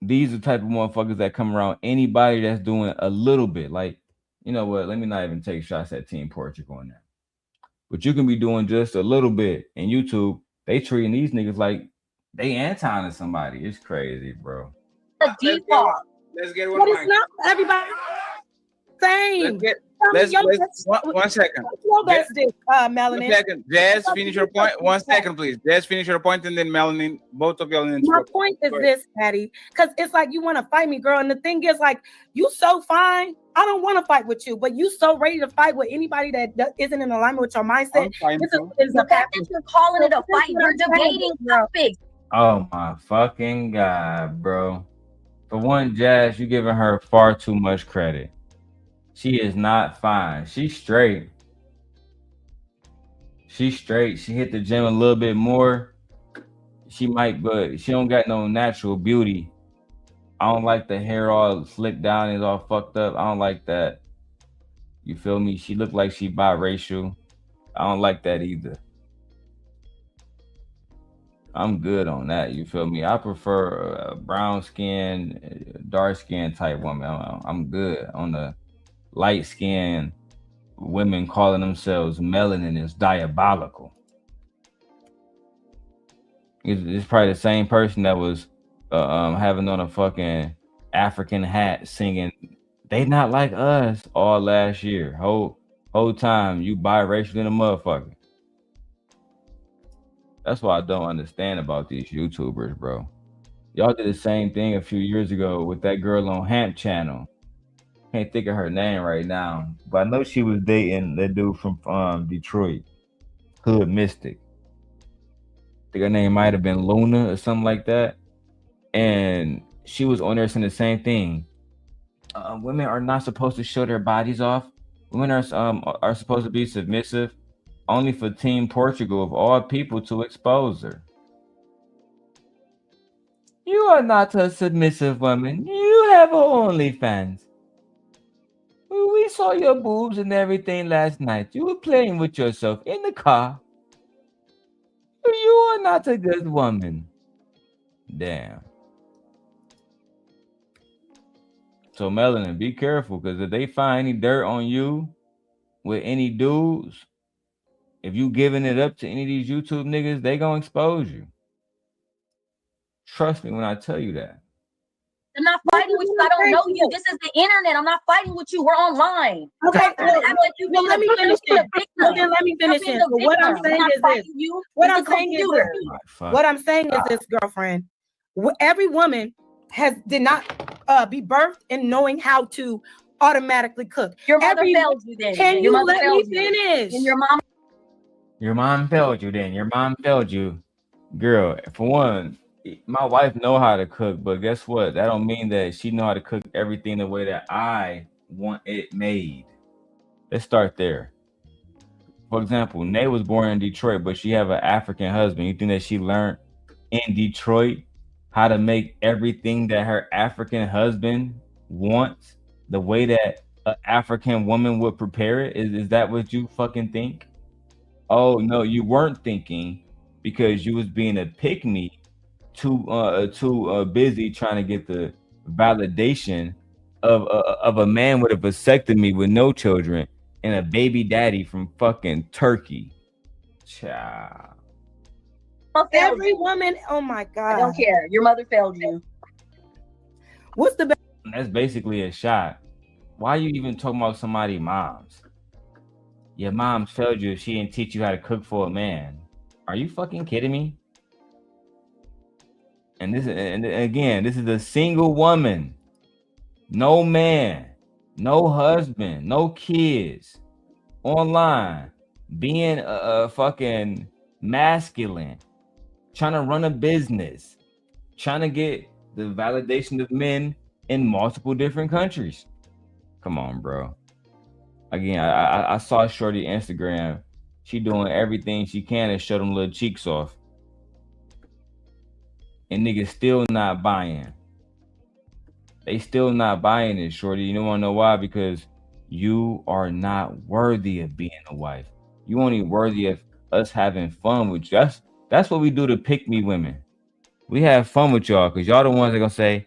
These are the type of motherfuckers that come around anybody that's doing a little bit. Like, you know what? Let me not even take shots at Team Portugal on that. but you can be doing just a little bit. And YouTube, they treating these niggas like they anti somebody. It's crazy, bro. The default. Let's get one. But it's not everybody same. Let's one second. Melanin. 1 second. Jazz, finish your point. 1 second, please. Jazz, finish your point, and then Melanin, both of y'all. My point is this, Patty, because it's like you want to fight me, girl. And the thing is, like, you so fine. I don't want to fight with you, but you so ready to fight with anybody that isn't in alignment with your mindset. This is the fact that you're calling it a fight. You're debating topics. Oh my fucking God, bro. For one, Jazz, you giving her far too much credit. She is not fine. She's straight. She's straight. She hit the gym a little bit more. She might, but she don't got no natural beauty. I don't like the hair all slicked down. It's all fucked up. I don't like that. You feel me? She look like she biracial. I don't like that either. I'm good on that. You feel me? I prefer a brown skin, dark skin type woman. I'm good on the light skin. Women calling themselves melanin is diabolical. It's probably the same person that was having on a fucking African hat singing "They Not Like Us" all last year. Whole time you biracial in a motherfucker. That's what I don't understand about these YouTubers, bro. Y'all did the same thing a few years ago with that girl on Hamp Channel. Can't think of her name right now, but I know she was dating that dude from Detroit, Hood Mystic. I think her name might have been Luna or something like that. And she was on there saying the same thing. Women are not supposed to show their bodies off. Women are supposed to be submissive. Only for Team Portugal of all people to expose her. You are not a submissive woman. You have OnlyFans. We saw your boobs and everything last night. You were playing with yourself in the car. You are not a good woman. Damn. So Melanin, be careful, because if they find any dirt on you with any dudes, if you giving it up to any of these YouTube niggas, they gonna expose you. Trust me when I tell you that. I'm not fighting with you. I don't know you. This is the internet. I'm not fighting with you. We're online. Okay, well, let me finish it. Then let me finish it. What I'm saying is this. What I'm saying is this. What I'm saying is this, girlfriend. Every woman did not be birthed in knowing how to automatically cook. Your mother failed you then. Can you let me finish? And your mom failed you then. Your mom failed you. Girl, for one, my wife know how to cook, but guess what? That don't mean that she know how to cook everything the way that I want it made. Let's start there. For example, Nay was born in Detroit, but she have an African husband. You think that she learned in Detroit how to make everything that her African husband wants the way that an African woman would prepare it? Is that what you fucking think? Oh no, you weren't thinking, because you was being a pick-me, too busy trying to get the validation of a man with a vasectomy with no children and a baby daddy from fucking Turkey. Child. Every woman, oh my God. I don't care. Your mother failed you. What's the best? That's basically a shot. Why are you even talking about somebody's moms? Your mom failed you if she didn't teach you how to cook for a man. Are you fucking kidding me? And again, this is a single woman. No man, no husband, no kids. Online, being a fucking masculine, trying to run a business, trying to get the validation of men in multiple different countries. Come on, bro. Again, I saw Shorty Instagram. She doing everything she can to show them little cheeks off. And niggas still not buying. They still not buying it, Shorty. You don't want to know why? Because you are not worthy of being a wife. You only worthy of us having fun with you. That's what we do to pick me women. We have fun with y'all because y'all the ones that gonna say,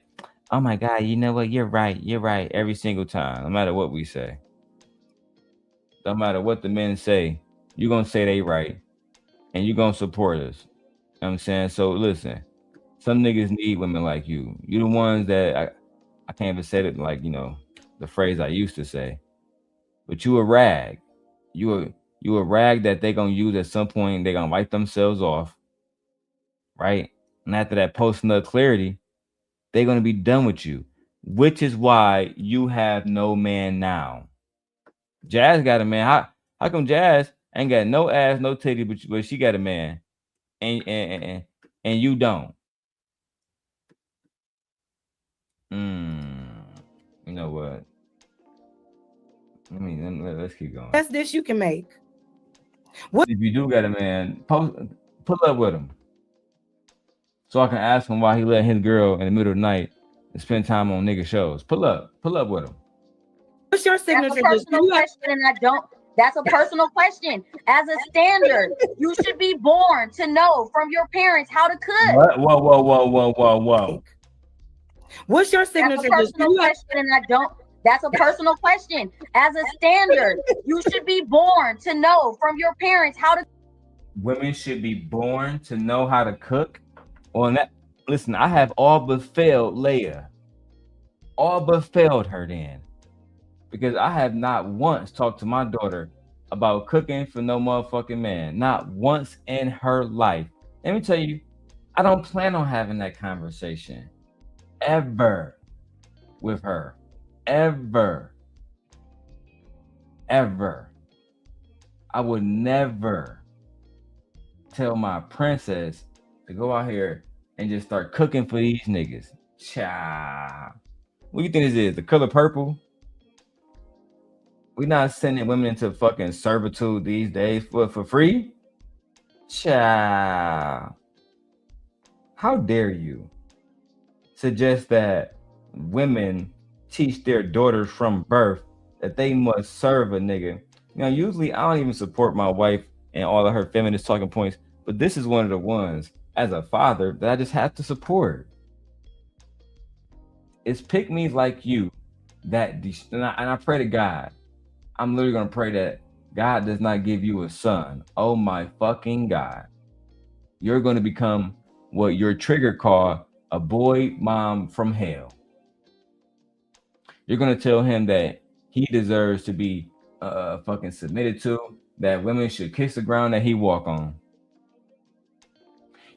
oh my God, you know what? You're right every single time, no matter what we say. No matter what the men say. you're gonna say they right, and you're gonna support us. You know what I'm saying? So listen, some niggas need women like you. You're the ones that I can't even say it like, the phrase I used to say. But you a rag. You a rag that they gonna use at some point. They gonna wipe themselves off, right? And after that post-nut clarity, they're gonna be done with you, which is why you have no man now. Jazz got a man. How come Jazz ain't got no ass, no titty, but she got a man, and you don't? You know what? Let's keep going. That's this you can make. What if you do got a man? Pull up with him, so I can ask him why he let his girl in the middle of the night and spend time on nigga shows. Pull up with him. What's your signature? That's a personal question, and I don't. That's a personal question. As a standard, you should be born to know from your parents how to cook. What? Whoa. What's your signature? That's a personal question, and I don't. That's a personal question. As a standard, you should be born to know from your parents how to. Women should be born to know how to cook. On that, listen, I have all but failed Leia. All but failed her then. Because I have not once talked to my daughter about cooking for no motherfucking man. Not once in her life. Let me tell you, I don't plan on having that conversation. Ever. With her. Ever. I would never tell my princess to go out here and just start cooking for these niggas. Cha. What do you think this is? The color purple? We not sending women into fucking servitude these days for free? Cha. How dare you suggest that women teach their daughters from birth that they must serve a nigga? Usually I don't even support my wife and all of her feminist talking points, but this is one of the ones as a father that I just have to support. It's PickMe like you that, and I pray to God, I'm literally gonna pray that God does not give you a son. Oh my fucking God. You're gonna become what your trigger called a boy mom from hell. You're gonna tell him that he deserves to be fucking submitted to, that women should kiss the ground that he walk on.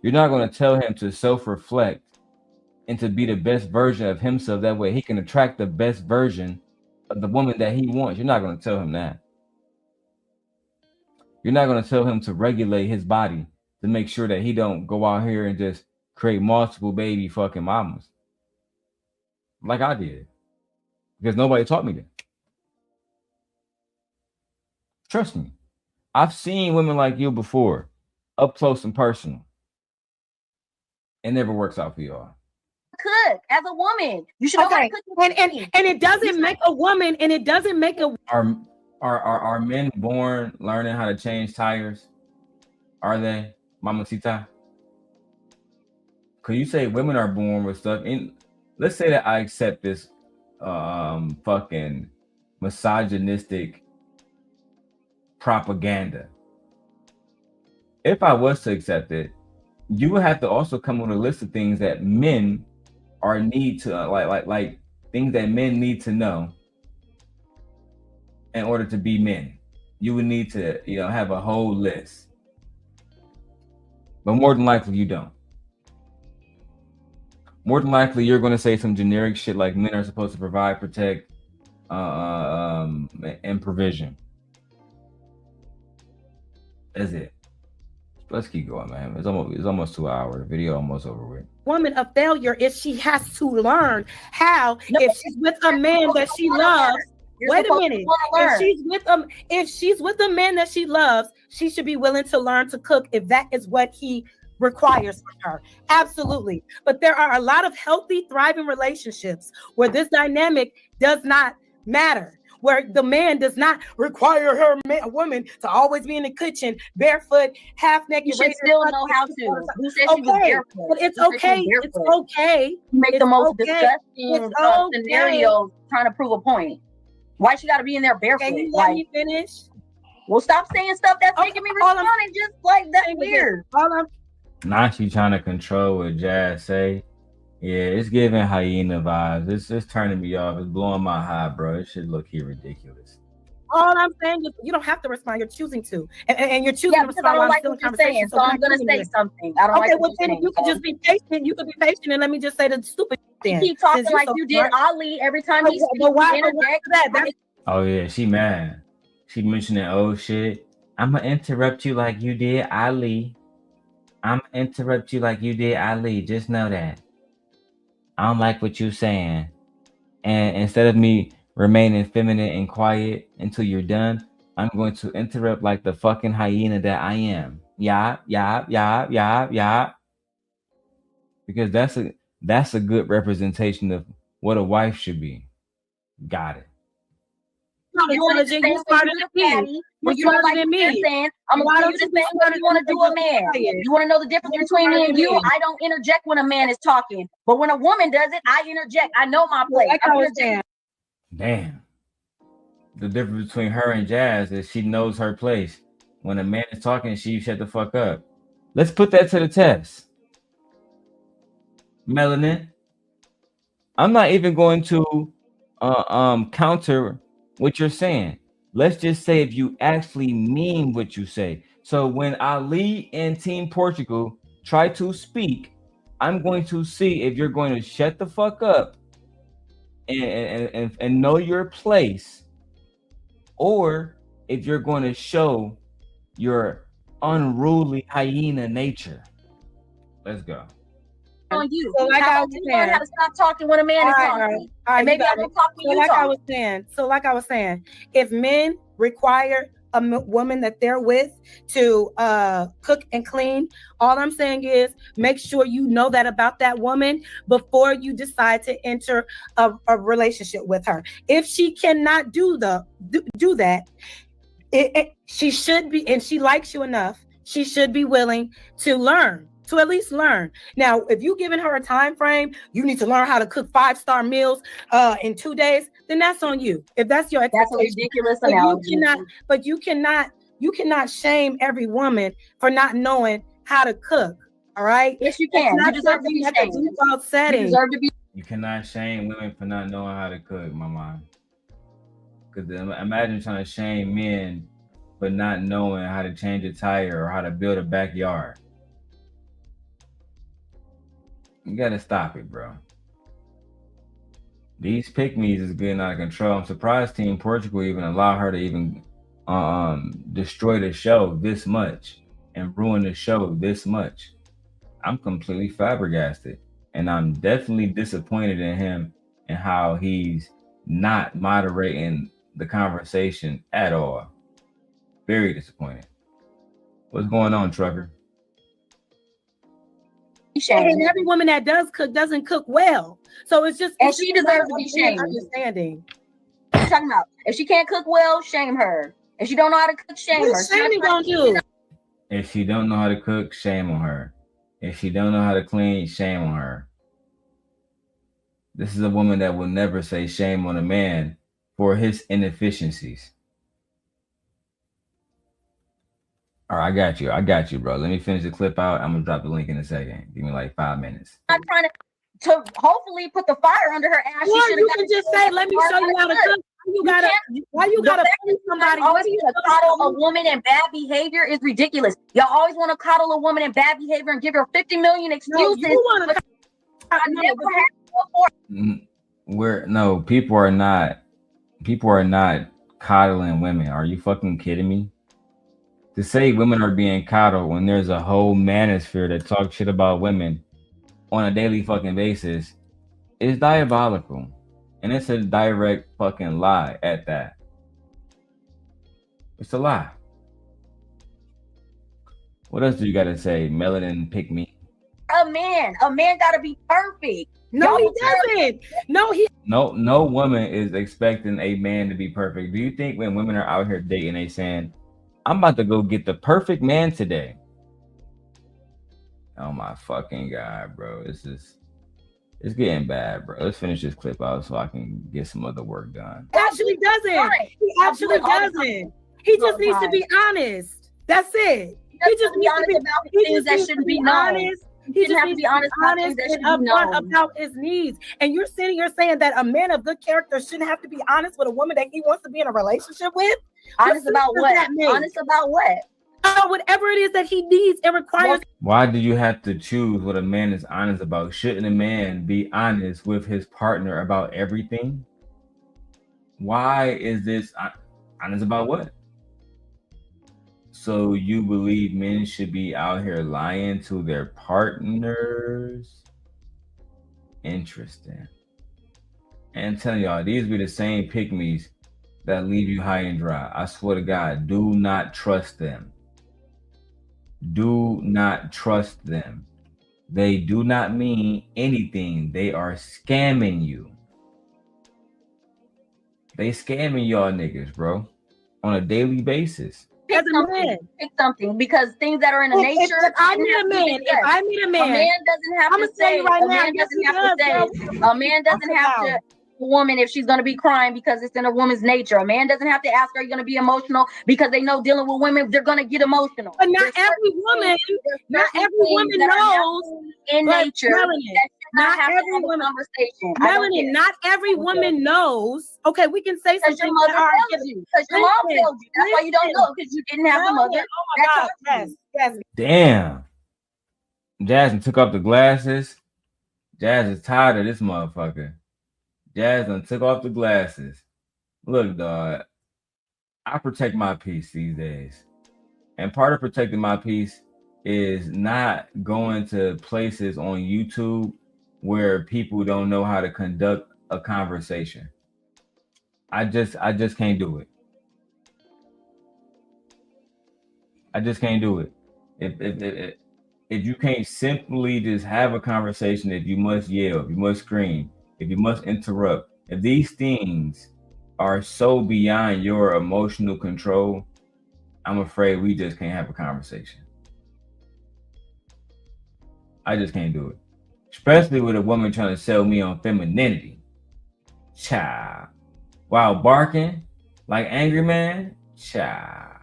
You're not gonna tell him to self-reflect and to be the best version of himself. That way he can attract the best version of the woman that he wants. You're not gonna tell him that. You're not gonna tell him to regulate his body to make sure that he don't go out here and just create multiple baby fucking mamas like I did, because nobody taught me that. Trust me, I've seen women like you before, up close and personal. It never works out for y'all. Cook as a woman. You should know how to cook. And it doesn't make a woman, and it doesn't make a. Are men born learning how to change tires? Are they, Mamacita? Could you say women are born with stuff in? Let's say that I accept this fucking misogynistic propaganda. If I was to accept it, you would have to also come with a list of things that men are need to like things that men need to know in order to be men. You would need to, have a whole list. But more than likely you don't. More than likely you're going to say some generic shit like men are supposed to provide, protect, and provision. That's it. Let's keep going, man. It's almost 2 hours. The video almost over with. Woman of failure is she has to learn how, if she's with a man that she loves. Wait a minute. If she's with a man that she loves, she should be willing to learn to cook if that is what he requires from her. Absolutely. But there are a lot of healthy, thriving relationships where this dynamic does not matter, where the man does not require a woman to always be in the kitchen, barefoot, half naked. You should still know how to. Who said she was barefoot? But it's okay. It's okay. You make the most disgusting scenarios trying to prove a point. Why she got to be in there barefoot? Can you let me finish? Well, stop saying stuff that's making me respond and just like that's weird. Now she trying to control what Jazz say. Yeah, it's giving hyena vibes. It's turning me off. It's blowing my high, bro. It should look here ridiculous. All I'm saying is you don't have to respond. You're choosing to, and you're choosing to respond. I don't like what you're saying, so I'm gonna say something. I don't like what you're saying. You can just be patient. You can be patient, and let me just say the stupid thing. You keep talking like you did Ali every time he speaks. Oh yeah, she mad. She mentioning old shit. I'ma interrupt you like you did Ali. I'm interrupt you like you did Ali. Just know that. I don't like what you're saying. And instead of me remaining feminine and quiet until you're done, I'm going to interrupt like the fucking hyena that I am. Yeah. Because that's a good representation of what a wife should be. Got it. You want to say smarter than me. When you don't like what you're saying, I'm going to tell you the same way you want to do a man. You want to know the difference between me and you? I don't interject when a man is talking. But when a woman does it, I interject. I know my place. Damn. The difference between her and Jazz is she knows her place. When a man is talking, she shut the fuck up. Let's put that to the test. Melanin. I'm not even going to counter what you're saying. Let's just say if you actually mean what you say. So when Ali and Team Portugal try to speak, I'm going to see if you're going to shut the fuck up and know your place, or if you're going to show your unruly hyena nature. Let's go. On you. So like I was saying, how to stop talking when a man is talking. Maybe I will talk when you talk. So like I was saying, if men require a woman that they're with to cook and clean, all I'm saying is make sure you know that about that woman before you decide to enter a relationship with her. If she cannot do that, she should be, and she likes you enough, she should be willing to learn. To at least learn. Now, if you're giving her a time frame, you need to learn how to cook 5-star meals in 2 days, then that's on you. If that's your expectation. That's a ridiculous analogy. But you cannot shame every woman for not knowing how to cook. All right? Yes, you can. You deserve to be shamed. You cannot shame women for not knowing how to cook, mama. Because imagine trying to shame men for not knowing how to change a tire or how to build a backyard. You gotta stop it, bro. These pick-me's is getting out of control. I'm surprised Team Portugal even allowed her to even destroy the show this much and ruin the show this much. I'm completely flabbergasted, and I'm definitely disappointed in him and how he's not moderating the conversation at all. Very disappointed. What's going on, Trucker? And every woman that does cook doesn't cook well, so it's just she deserves to be shamed. Understanding. What are you talking about? If she can't cook well, shame her. If she don't know how to cook, shame her. What's shaming gonna do? If she don't know how to cook, shame on her. If she don't know how to clean, shame on her. This is a woman that will never say shame on a man for his inefficiencies. All right, I got you, bro. Let me finish the clip out. I'm gonna drop the link in a second. Give me like 5 minutes. I'm trying to hopefully put the fire under her ass. Or you can just say, "Let me show you how to cook." Why you gotta pay somebody? Always to coddle a woman in bad behavior is ridiculous. Y'all always want to coddle a woman in bad behavior and give her 50 million excuses. No, you want to. People are not coddling women. Are you fucking kidding me? To say women are being coddled when there's a whole manosphere that talks shit about women on a daily fucking basis is diabolical. And it's a direct fucking lie at that. It's a lie. What else do you gotta say? Melanin, pick me. A man gotta be perfect. No, he doesn't. No woman is expecting a man to be perfect. Do you think when women are out here dating, they saying, I'm about to go get the perfect man today? Oh my fucking God, bro. It's getting bad, bro. Let's finish this clip out so I can get some other work done. He actually doesn't. He actually doesn't. He just needs to be honest. That's it. He just needs to be honest about things that shouldn't be known. He just have needs to be honest about things that should be known about his needs. And you're sitting here saying that a man of good character shouldn't have to be honest with a woman that he wants to be in a relationship with. Honest about what? Honest about what? Whatever it is that he needs and requires. Why do you have to choose what a man is honest about? Shouldn't a man be honest with his partner about everything? Why is this honest about what? So you believe men should be out here lying to their partners? Interesting. And I'm telling y'all, these be the same pick-me's that leave you high and dry. I swear to God, do not trust them. Do not trust them. They do not mean anything. They are scamming you. They scamming y'all niggas, bro, on a daily basis. Pick something, because things that are in the nature. If I meet a man, a man doesn't have to say. A man doesn't have to. A woman, if she's going to be crying, because it's in a woman's nature. A man doesn't have to ask, are you going to be emotional? Because they know dealing with women, they're going to get emotional. But not every woman knows in nature. Not every woman. Melanin, not every woman knows. Okay, we can say something. Because your mother tells you. Because your mom tells you. That's why you don't know, because you didn't have a mother. Oh my God, yes. Damn. Jasmine took off the glasses. Jazz is tired of this motherfucker. Jasmine took off the glasses. Look, dog, I protect my peace these days. And part of protecting my peace is not going to places on YouTube where people don't know how to conduct a conversation. I just can't do it. I just can't do it. If you can't simply just have a conversation, if you must yell, if you must scream, if you must interrupt, if these things are so beyond your emotional control, I'm afraid we just can't have a conversation. I just can't do it. Especially with a woman trying to sell me on femininity. Child. While barking like angry man. Child.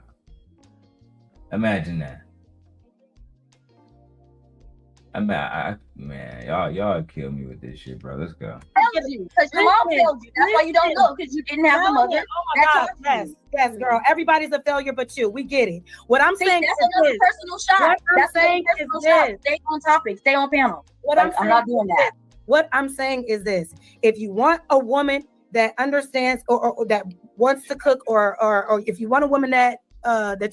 Imagine that. Man, y'all kill me with this shit, bro. Let's go. Because your mom tells you. That's why you don't know, because you didn't have a mother. Oh my God, yes, girl. Everybody's a failure but you. We get it. What I'm saying is another personal shot. That's saying personal shot. Stay on topic. Stay on panel. I'm not doing that. What I'm saying is this: if you want a woman that understands or that wants to cook, or if you want a woman that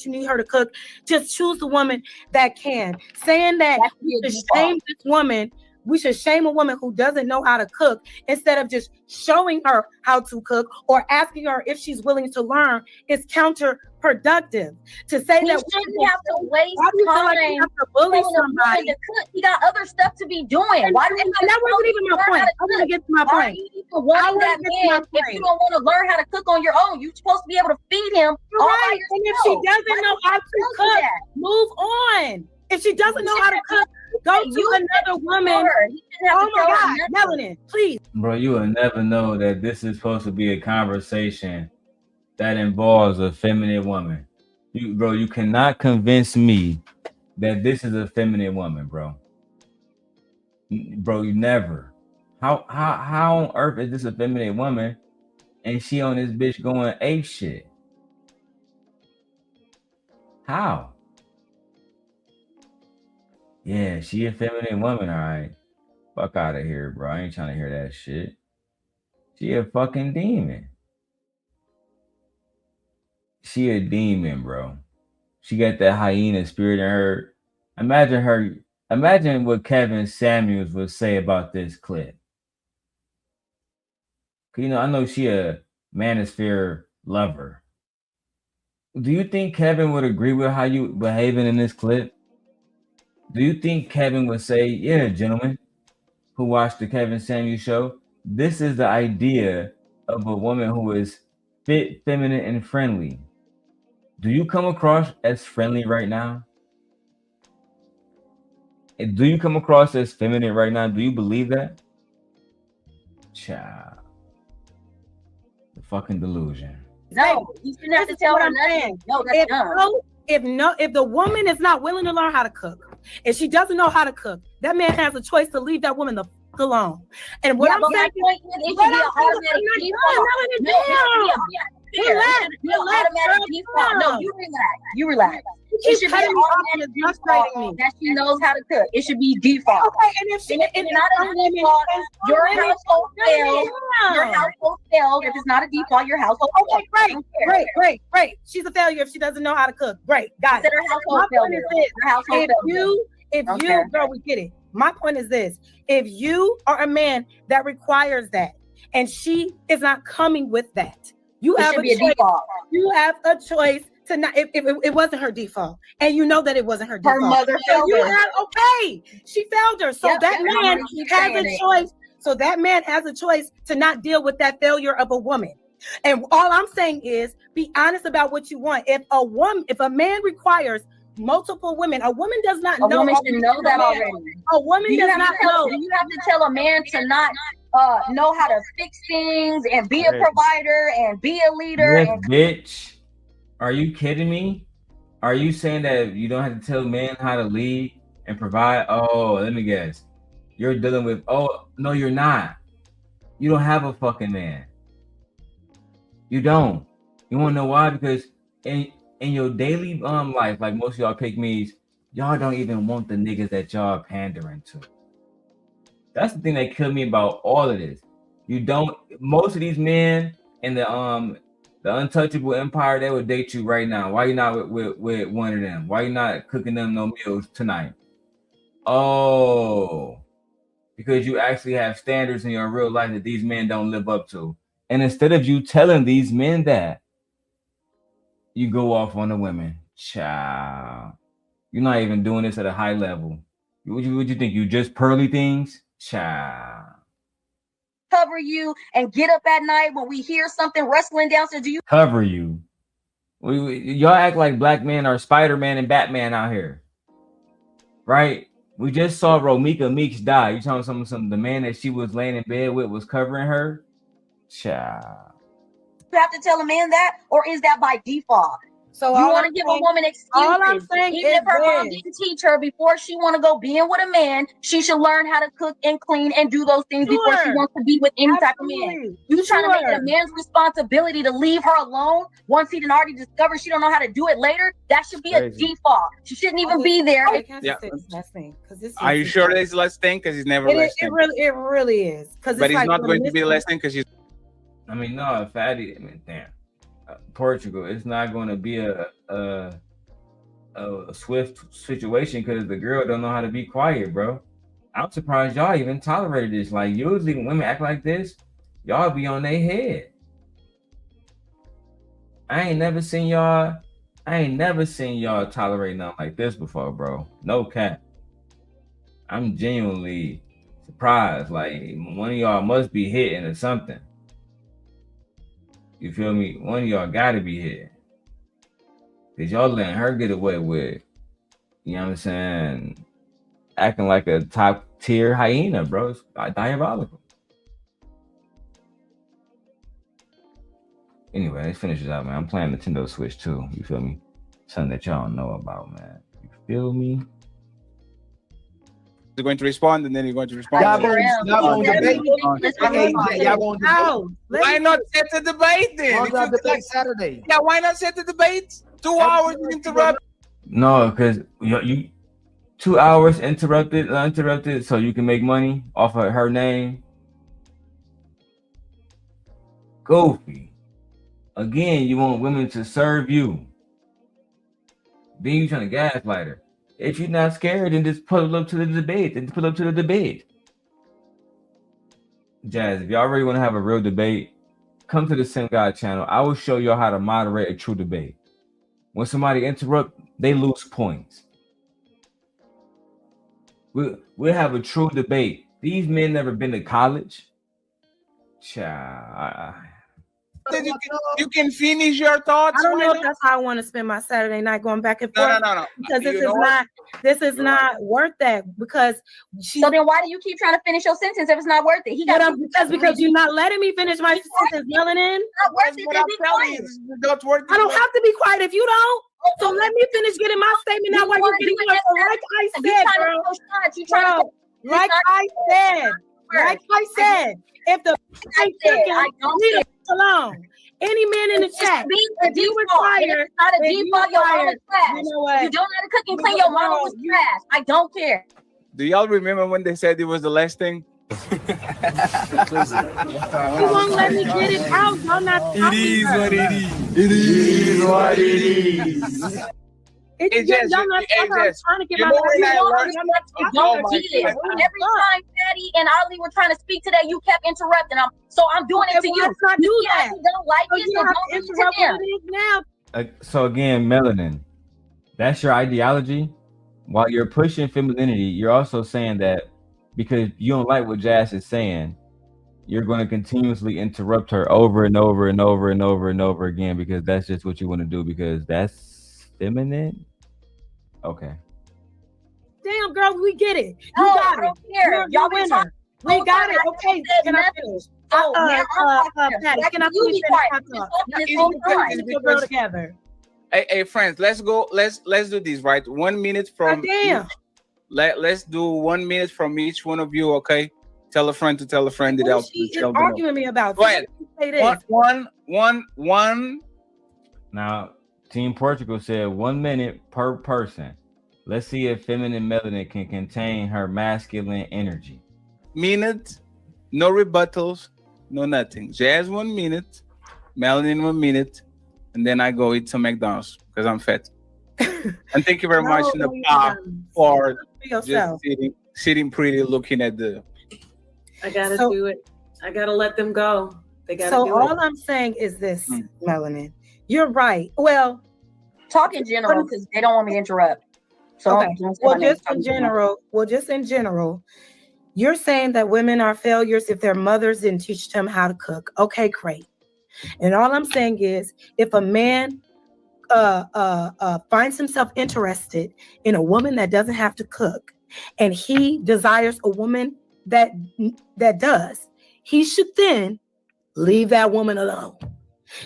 you need her to cook, just choose the woman that can. Saying that we should shame this woman, we should shame a woman who doesn't know how to cook instead of just showing her how to cook or asking her if she's willing to learn is counterproductive. To say he that shouldn't have to waste time like you have to bully somebody to cook. He got other stuff to be doing. Why? That wasn't even my point. I want to get to my point. If you don't want to learn how to cook on your own, you're supposed to be able to feed him. Right. And if she doesn't know how to cook, move on. If she doesn't know how to cook, go to another woman. Oh my God, Melanin, please. Bro, you will never know that this is supposed to be a conversation that involves a feminine woman. You cannot convince me that this is a feminine woman, bro. Bro, you never. How on earth is this a feminine woman and she on this bitch going ape shit? How? Yeah, she a feminine woman, all right. Fuck out of here, bro. I ain't trying to hear that shit. She a fucking demon. She a demon, bro. She got that hyena spirit in her. Imagine what Kevin Samuels would say about this clip. You know, I know she a manosphere lover. Do you think Kevin would agree with how you behaving in this clip? Do you think Kevin would say, yeah, gentlemen who watch the Kevin Samuels show, this is the idea of a woman who is fit, feminine, and friendly. Do you come across as friendly right now? And do you come across as feminine right now? Do you believe that? Child. The fucking delusion. No, you shouldn't have to tell her nothing. No, that's dumb. If the woman is not willing to learn how to cook, if she doesn't know how to cook, that man has a choice to leave that woman the fuck alone. And what I'm saying, No, you relax. It should be an automatic default that she knows how to cook. It should be default. Okay, and if it's not a default, your household failed. Your household failed. If it's not a default, your household failed. Okay, great. She's a failure if she doesn't know how to cook. Great, got it. Her household failure. If you, girl, we get it. My point is this: if you are a man that requires that, and she is not coming with that, you have a choice. You have a choice to not. If it wasn't her default, and you know that it wasn't her default, her mother failed her. Okay, she failed her. So that man has a choice. So that man has a choice to not deal with that failure of a woman. And all I'm saying is, be honest about what you want. If a man requires multiple women, a woman does not know. A woman should know that already. A woman does not know. Do you have to tell a man to not know how to fix things and be a provider and be a leader? Bitch, are you kidding me? Are you saying that you don't have to tell men how to lead and provide? Oh, let me guess. You're dealing with, oh, no, you're not. You don't have a fucking man. You don't. You want to know why? Because in your daily life, like most of y'all pick me's, y'all don't even want the niggas that y'all pandering to. That's the thing that killed me about all of this. You don't. Most of these men in the untouchable empire, they would date you right now. Why you not with one of them? Why you not cooking them no meals tonight? Oh, because you actually have standards in your real life that these men don't live up to. And instead of you telling these men that, you go off on the women. Child, you're not even doing this at a high level. What you think? You just pearly things? Child. Cover you and get up at night when we hear something rustling downstairs. Do you cover you? Y'all act like black men are Spider-Man and Batman out here, right? We just saw Romika Meeks die. You talking some the man that she was laying in bed with was covering her? Child. You have to tell a man that, or is that by default? So you want to give a woman excuses. All I'm saying Even if her mom didn't teach her before she want to go be in with a man, she should learn how to cook and clean and do those things before she wants to be with any type of man. You trying to make it a man's responsibility to leave her alone once he done already discovered she don't know how to do it later? That should be a default. She shouldn't even be there. Yeah. Are you sure it's less thing? Because he's never less thing. It really is. But he's not going to be less thing because she's. I mean, no, fatty. I mean, damn. Portugal, it's not going to be a swift situation because the girl don't know how to be quiet, bro. I'm surprised y'all even tolerated this. Like, usually when women act like this, y'all be on their head. I ain't never seen y'all tolerate nothing like this before, bro. No cap. I'm genuinely surprised. Like, one of y'all must be hitting or something. You feel me? One of y'all gotta be here. Cause y'all letting her get away with, you know what I'm saying, acting like a top tier hyena, bro. It's diabolical. Anyway, let's finish this out, man. I'm playing Nintendo Switch too. You feel me? Something that y'all don't know about, man. You feel me? You're going to respond, and then you're going to respond. Y'all going to debate? Why not set the debate then? Why not debate Saturday? Yeah, why not set the debate? 2 hours interrupt. No, because you 2 hours uninterrupted, so you can make money off of her name. Goofy. Again, you want women to serve you. Then you trying to gaslight her. If you're not scared, then just pull up to the debate. Jazz, if y'all really want to have a real debate, come to the Sim God channel. I will show y'all how to moderate a true debate. When somebody interrupts, they lose points. We'll have a true debate. These men never been to college. Child. You can finish your thoughts. I don't know right if now? that's how I want to spend my Saturday night going back and No, forth. no. Because You know what? this is not worth that. Because So then why do you keep trying to finish your sentence if it's not worth it? He got because you're not letting me finish my sentence, Melanin. not worth it. What Then I'm be telling quiet. you, it's not worth it. I don't have to be quiet if you don't. So let me finish getting my statement out while you're getting yours. So like I You said, trying girl, to throw shots. You trying to bro, like I said, if the I said, I don't leave care. it alone. Any man in the chat, if you require, it's not a if you default, your mama require, trash. you know what? You don't know how to cook and clean, your mama was trash. I don't care. Do y'all remember when they said it was the last thing? You won't let me get it out. Y'all not. It is what it is. It is what it is. It's just, y'all not it's just, trying to get you my know when I learned- Don't my do this. God. Every time Patty and Ali were trying to speak today, you kept interrupting them. So I'm doing it to you. Let's not do You that. don't like So it, you so don't have don't to do it interrupt to them. what it is now. So again, Melanin, that's your ideology. While you're pushing femininity, you're also saying that because you don't like what Jazz is saying, you're going to continuously interrupt her over and over and over and over and over again because that's just what you want to do because that's feminine. Okay. Damn, girl, we get it. You No, got I it. don't care. You're Y'all the been winner. talking We got it. I Okay, said can I nothing. finish? So now I'm talking. Patty, Like, can I you please be finish quiet. my You've been thought? talking this It's whole because- time. it's We'll go together. Hey, friends, let's go. Let's do this, right? 1 minute from. Damn. Let's do 1 minute from each one of you, okay? Tell a friend to tell a friend that What else. is she arguing me about? Go ahead. Say this. One. Now, Team Portugal said 1 minute per person. Let's see if feminine Melanin can contain her masculine energy. Minute, no rebuttals, no nothing. Jazz 1 minute, Melanin 1 minute, and then I go eat some McDonald's because I'm fat. And thank you very much in the bar for just sitting pretty, looking at the. I gotta So- do it. I gotta let them go. They gotta So do all it. I'm saying is this, Melanin. You're right. Well, Talk in general because they don't want me to interrupt. So okay. don't say Well, my name. just in general, you're saying that women are failures if their mothers didn't teach them how to cook. Okay, great. And all I'm saying is, if a man finds himself interested in a woman that doesn't have to cook, and he desires a woman that does, he should then leave that woman alone.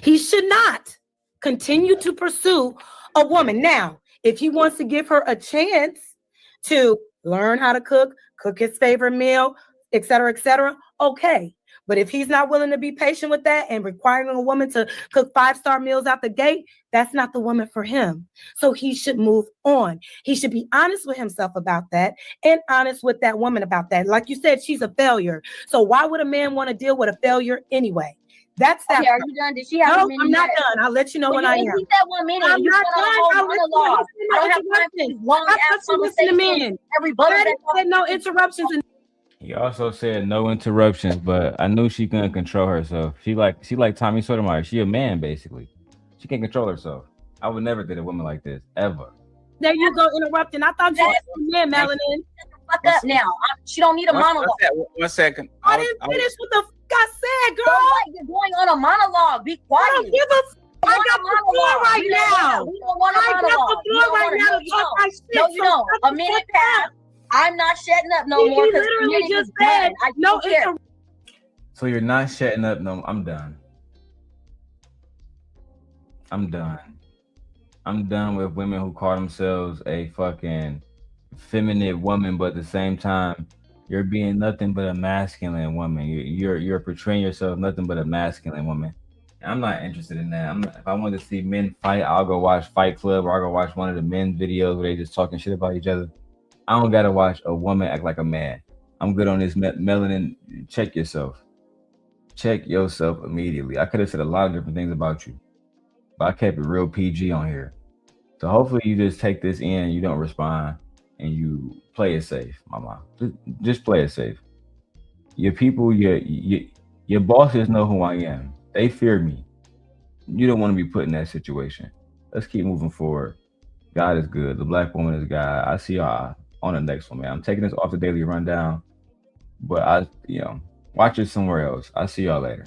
He should not continue to pursue a woman. Now, if he wants to give her a chance to learn how to cook his favorite meal, etc., okay. But if he's not willing to be patient with that and requiring a woman to cook 5-star meals out the gate, that's not the woman for him. So he should move on. He should be honest with himself about that and honest with that woman about that. Like you said, she's a failure. So why would a man want to deal with a failure anyway? That's that. Okay, are you done? Did she have No, a minute? I'm not yet? done. I'll let you know when I am. He said 1 minute. I'm You not went on a done. whole I'll let you know. monologue. I don't have time for these long I ass thought you listened to conversations. men. Everybody Patty said no interruptions. He also said no interruptions, but I knew she couldn't control herself. She like Tommy Sotomayor. She a man basically. She can't control herself. I would never date a woman like this ever. There you go, interrupting. I thought you were men, Melanin. Fuck up now. She don't need a monologue. 1 second. I didn't finish what the fuck I said, girl. You're going on a monologue. Be quiet. I don't give a fuck. I got the floor right now. We don't want a I got monologue. the floor right now to talk my shit. No, you don't. A minute passed. I'm not shutting up no more. He literally just said no interruptions. So you're not shutting up. No, I'm done. I'm done with women who call themselves a fucking feminine woman, but at the same time, you're being nothing but a masculine woman. You're portraying yourself nothing but a masculine woman. I'm not interested in that. If I want to see men fight, I'll go watch Fight Club or I'll go watch one of the men videos where they just talking shit about each other. I don't gotta watch a woman act like a man. I'm good on this Melanin. Check yourself. Check yourself immediately. I could have said a lot of different things about you, but I kept it real PG on here. So hopefully you just take this in, you don't respond, and you play it safe, mama. Just play it safe. Your people, your bosses know who I am. They fear me. You don't want to be put in that situation. Let's keep moving forward. God is good. The black woman is God. I see y'all on the next one, man. I'm taking this off the daily rundown, but watch it somewhere else. I'll see y'all later.